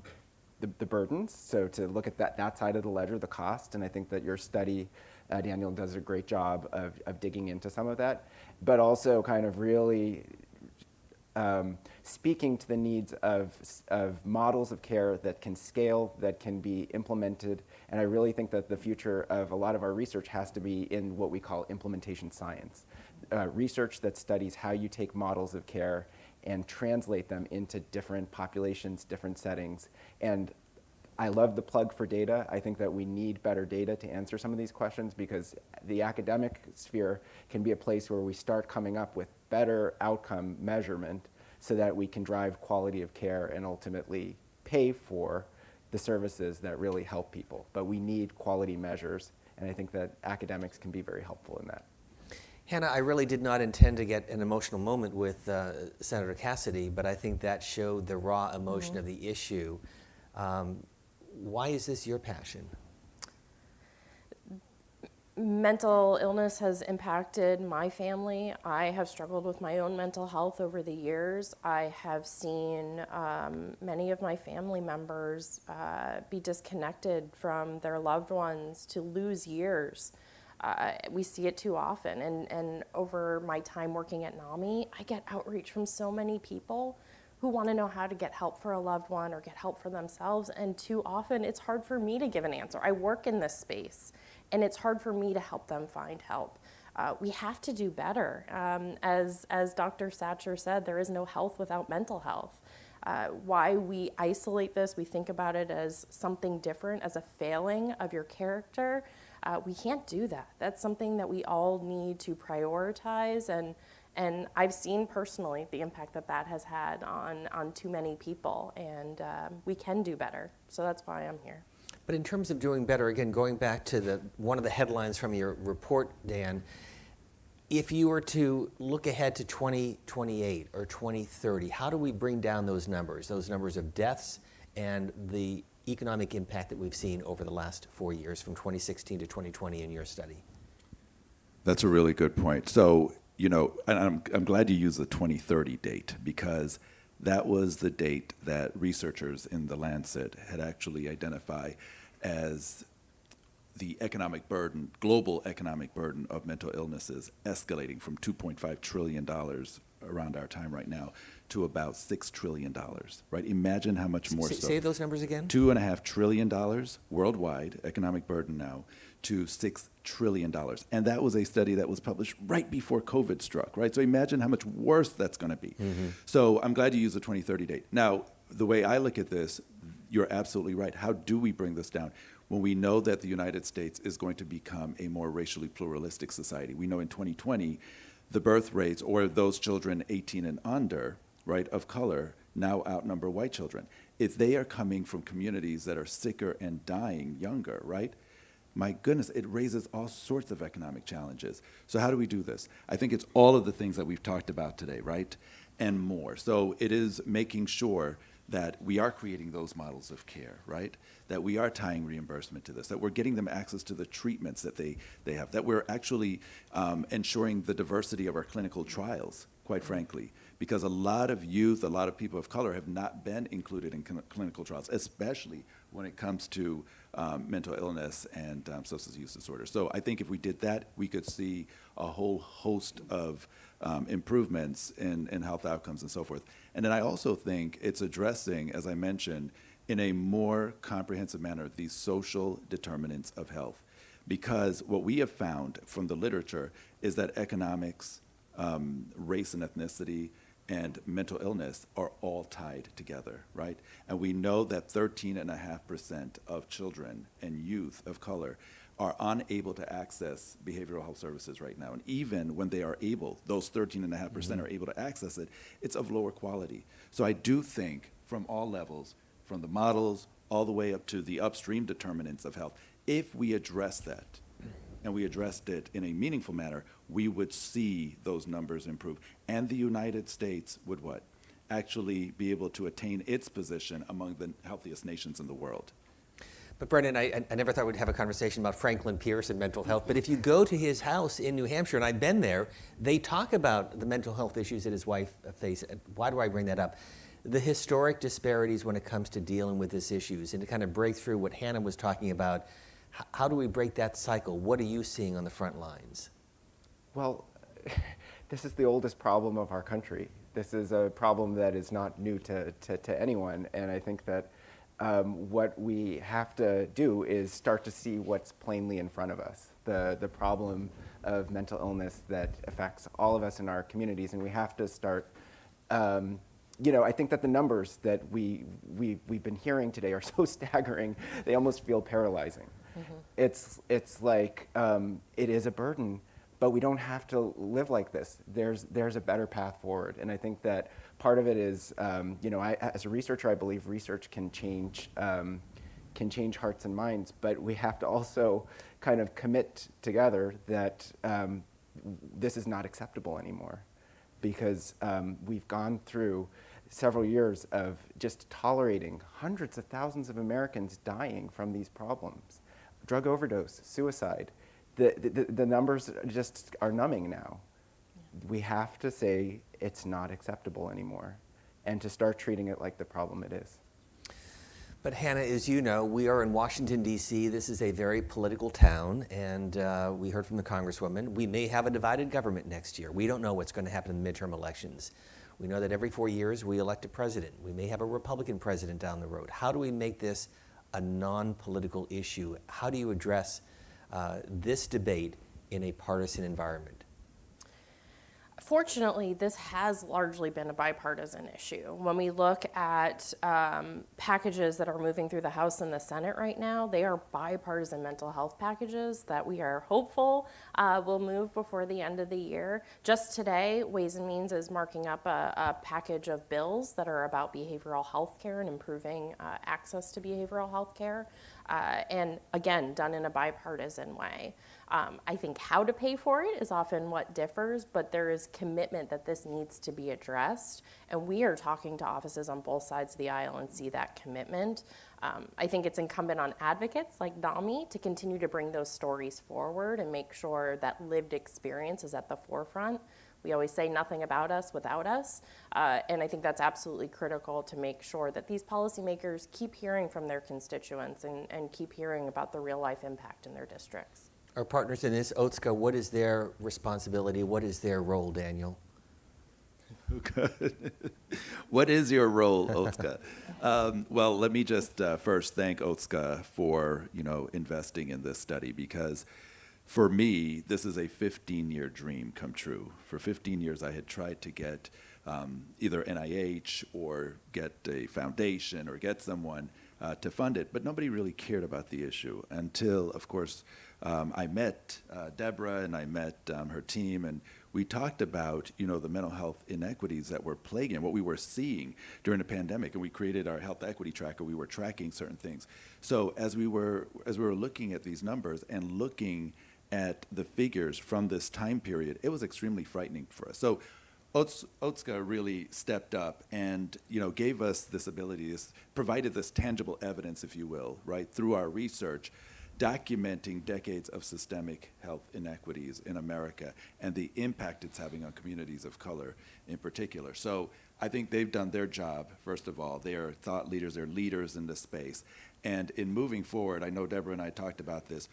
S8: burdens, so to look at that side of the ledger, the cost, and I think that your study, Daniel, does a great job of digging into some of that, but also kind of really speaking to the needs of models of care that can scale, that can be implemented, and I really think that the future of a lot of our research has to be in what we call implementation science, research that studies how you take models of care and translate them into different populations, different settings. And I love the plug for data. I think that we need better data to answer some of these questions, because the academic sphere can be a place where we start coming up with better outcome measurement so that we can drive quality of care and ultimately pay for the services that really help people. But we need quality measures, and I think that academics can be very helpful in that.
S2: Hannah, I really did not intend to get an emotional moment with Senator Cassidy, but I think that showed the raw emotion of the issue. Why is this your passion?
S7: Mental illness has impacted my family. I have struggled with my own mental health over the years. I have seen many of my family members be disconnected from their loved ones, to lose years. We see it too often. And over my time working at NAMI, I get outreach from so many people who want to know how to get help for a loved one or get help for themselves. And too often, it's hard for me to give an answer. I work in this space, and it's hard for me to help them find help. We have to do better. As Dr. Satcher said, there is no health without mental health. Why we isolate this, we think about it as something different, as a failing of your character. We can't do that. That's something that we all need to prioritize, and I've seen personally the impact that has had on too many people, and we can do better. So that's why I'm here.
S2: But in terms of doing better, again, going back to one of the headlines from your report, Dan, if you were to look ahead to 2028 or 2030, how do we bring down those numbers of deaths and the economic impact that we've seen over the last 4 years, from 2016 to 2020 in your study?
S6: That's a really good point. So, and I'm glad you used the 2030 date, because that was the date that researchers in the Lancet had actually identified as the economic burden, global economic burden of mental illnesses escalating from $2.5 trillion around our time right now to about $6 trillion, right? Imagine how much more.
S2: Say those numbers again.
S6: $2.5 trillion worldwide economic burden now to $6 trillion. And that was a study that was published right before COVID struck, right? So imagine how much worse that's going to be. Mm-hmm. So I'm glad you used the 2030 date. Now, the way I look at this, you're absolutely right. How do we bring this down? When we know that the United States is going to become a more racially pluralistic society. We know in 2020, the birth rates, or those children 18 and under, right, of color, now outnumber white children. if they are coming from communities that are sicker and dying younger, right? My goodness, it raises all sorts of economic challenges. So how do we do this? I think it's all of the things that we've talked about today, right? And more. So it is making sure that we are creating those models of care, right? That we are tying reimbursement to this, that we're getting them access to the treatments that they have, that we're actually ensuring the diversity of our clinical trials, quite frankly, because a lot of youth, a lot of people of color have not been included in clinical trials, especially when it comes to mental illness and substance use disorder. So I think if we did that, we could see a whole host of improvements in health outcomes and so forth. And then I also think it's addressing, as I mentioned, in a more comprehensive manner, these social determinants of health. Because what we have found from the literature is that economics, race and ethnicity, and mental illness are all tied together, right? And we know that 13.5% of children and youth of color are unable to access behavioral health services right now. And even when they are able, those 13.5% are able to access it, it's of lower quality. So I do think from all levels, from the models all the way up to the upstream determinants of health, if we address that, and we addressed it in a meaningful manner, we would see those numbers improve. And the United States would what? Actually be able to attain its position among the healthiest nations in the world.
S2: But Brendan, I never thought we'd have a conversation about Franklin Pierce and mental health, but if you go to his house in New Hampshire, and I've been there, they talk about the mental health issues that his wife faced. Why do I bring that up? The historic disparities when it comes to dealing with these issues, and to kind of break through what Hannah was talking about, how do we break that cycle? What are you seeing on the front lines?
S8: Well, this is the oldest problem of our country. This is a problem that is not new to anyone, and I think that what we have to do is start to see what's plainly in front of us, the problem of mental illness that affects all of us in our communities, and we have to start. I think that the numbers that we've been hearing today are so staggering; they almost feel paralyzing. Mm-hmm. It's like it is a burden, but we don't have to live like this. There's a better path forward, and I think that part of it is, as a researcher, I believe research can change hearts and minds, but we have to also kind of commit together that this is not acceptable anymore, because we've gone through several years of just tolerating hundreds of thousands of Americans dying from these problems. Drug overdose, suicide. The numbers just are numbing now. Yeah. We have to say it's not acceptable anymore, and to start treating it like the problem it is.
S2: But Hannah, as you know, we are in Washington, D.C. This is a very political town, and we heard from the Congresswoman. We may have a divided government next year. We don't know what's going to happen in the midterm elections. We know that every 4 years we elect a president. We may have a Republican president down the road. How do we make this a non-political issue? How do you address this debate in a partisan environment?
S7: Fortunately, this has largely been a bipartisan issue. When we look at packages that are moving through the House and the Senate right now, they are bipartisan mental health packages that we are hopeful will move before the end of the year. Just today, Ways and Means is marking up a package of bills that are about behavioral health care and improving access to behavioral health care. And again, done in a bipartisan way. I think how to pay for it is often what differs, but there is commitment that this needs to be addressed. And we are talking to offices on both sides of the aisle and see that commitment. I think it's incumbent on advocates like NAMI to continue to bring those stories forward and make sure that lived experience is at the forefront. We always say nothing about us without us, and I think that's absolutely critical to make sure that these policymakers keep hearing from their constituents and keep hearing about the real-life impact in their districts.
S2: Our partners in this, OTSCA, what is their responsibility? What is their role, Daniel?
S6: What is your role, OTSCA? Well, let me just first thank OTSCA for investing in this study, because for me, this is a 15-year dream come true. For 15 years, I had tried to get either NIH or get a foundation or get someone to fund it, but nobody really cared about the issue until, of course, I met Deborah and I met her team, and we talked about, the mental health inequities that were plaguing, what we were seeing during the pandemic, and we created our health equity tracker. We were tracking certain things. So as we were looking at these numbers and looking at the figures from this time period, it was extremely frightening for us. So Otska really stepped up and gave us this ability, provided this tangible evidence, if you will, right, through our research, documenting decades of systemic health inequities in America and the impact it's having on communities of color in particular. So I think they've done their job, first of all. They are thought leaders, they're leaders in this space. And in moving forward, I know Deborah and I talked about this,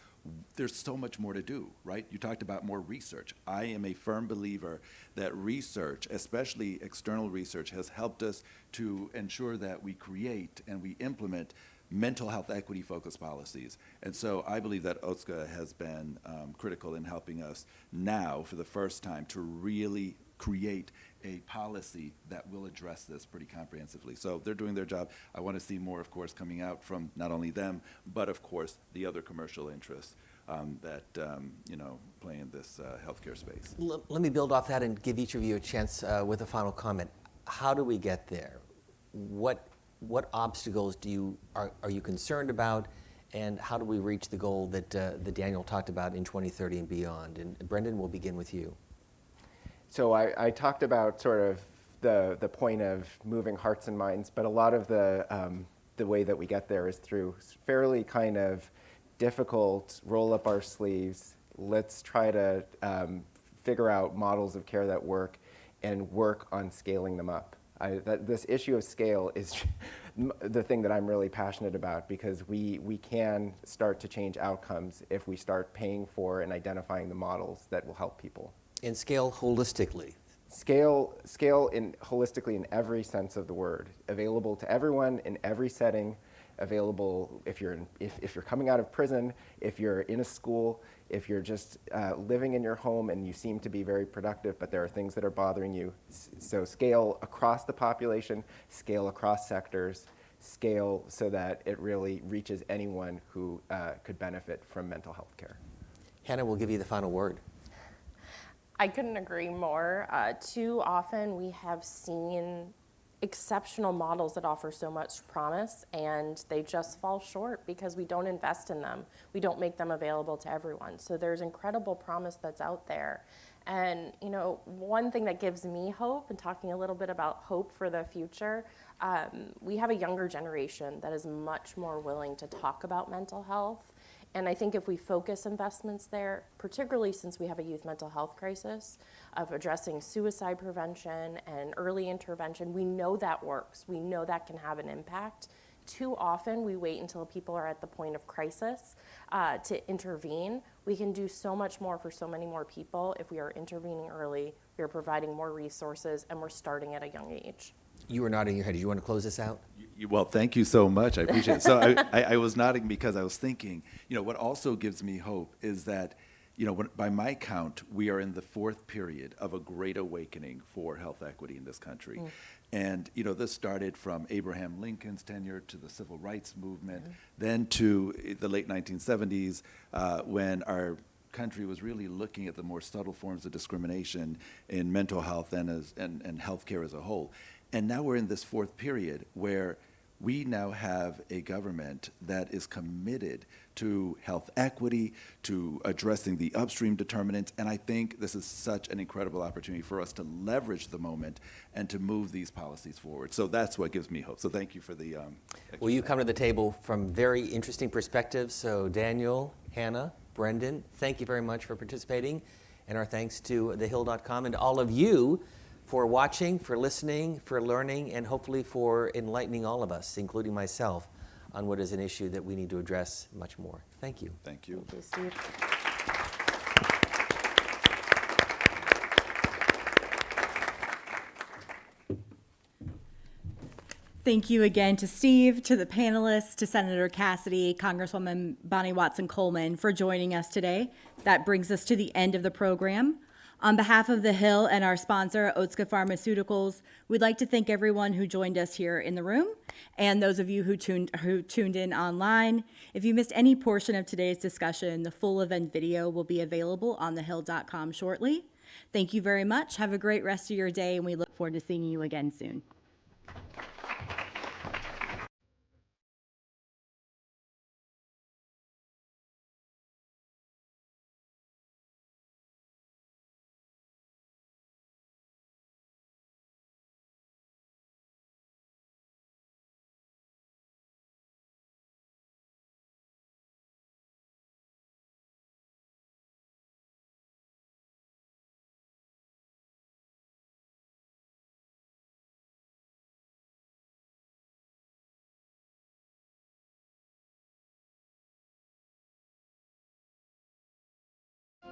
S6: there's so much more to do, right? You talked about more research. I am a firm believer that research, especially external research, has helped us to ensure that we create and we implement mental health equity focused policies. And so I believe that OTSCA has been critical in helping us now for the first time to really create a policy that will address this pretty comprehensively. So they're doing their job. I want to see more, of course, coming out from not only them, but of course the other commercial interests that play in this healthcare space.
S2: Let me build off that and give each of you a chance with a final comment. How do we get there? What obstacles are you concerned about, and how do we reach the goal that Daniel talked about in 2030 and beyond? And Brendan, we'll begin with you.
S8: So I talked about sort of the point of moving hearts and minds, but a lot of the way that we get there is through fairly kind of difficult, roll up our sleeves, let's try to figure out models of care that work and work on scaling them up. This issue of scale is the thing that I'm really passionate about, because we can start to change outcomes if we start paying for and identifying the models that will help people.
S2: And scale holistically.
S8: Scale holistically in every sense of the word, available to everyone in every setting, available if you're coming out of prison, if you're in a school, if you're just living in your home and you seem to be very productive, but there are things that are bothering you. So scale across the population, scale across sectors, scale so that it really reaches anyone who could benefit from mental health care.
S2: Hannah will give you the final word.
S7: I couldn't agree more. Too often we have seen exceptional models that offer so much promise, and they just fall short because we don't invest in them. We don't make them available to everyone. So there's incredible promise that's out there. And one thing that gives me hope, and talking a little bit about hope for the future, we have a younger generation that is much more willing to talk about mental health. And I think if we focus investments there, particularly since we have a youth mental health crisis, of addressing suicide prevention and early intervention, we know that works. We know that can have an impact. Too often we wait until people are at the point of crisis to intervene. We can do so much more for so many more people if we are intervening early, we are providing more resources, and we're starting at a young age.
S2: You were nodding your head. Do you want to close this out?
S6: Well, thank you so much. I appreciate it. So I was nodding because I was thinking, what also gives me hope is that, by my count, we are in the fourth period of a great awakening for health equity in this country. And, this started from Abraham Lincoln's tenure to the civil rights movement, then to the late 1970s, when our country was really looking at the more subtle forms of discrimination in mental health and healthcare as a whole. And now we're in this fourth period where we now have a government that is committed to health equity, to addressing the upstream determinants, and I think this is such an incredible opportunity for us to leverage the moment and to move these policies forward. So that's what gives me hope. So thank you for the
S2: Well, you come to the table from very interesting perspectives. So Daniel, Hannah, Brendan, thank you very much for participating, and our thanks to thehill.com and to all of you for watching, for listening, for learning, and hopefully for enlightening all of us, including myself, on what is an issue that we need to address much more. Thank you.
S6: Thank you.
S7: Thank you, Steve.
S1: Thank you again to Steve, to the panelists, to Senator Cassidy, Congresswoman Bonnie Watson Coleman for joining us today. That brings us to the end of the program. On behalf of The Hill and our sponsor, Otsuka Pharmaceuticals, we'd like to thank everyone who joined us here in the room and those of you who tuned in online. If you missed any portion of today's discussion, the full event video will be available on thehill.com shortly. Thank you very much. Have a great rest of your day, and we look forward to seeing you again soon.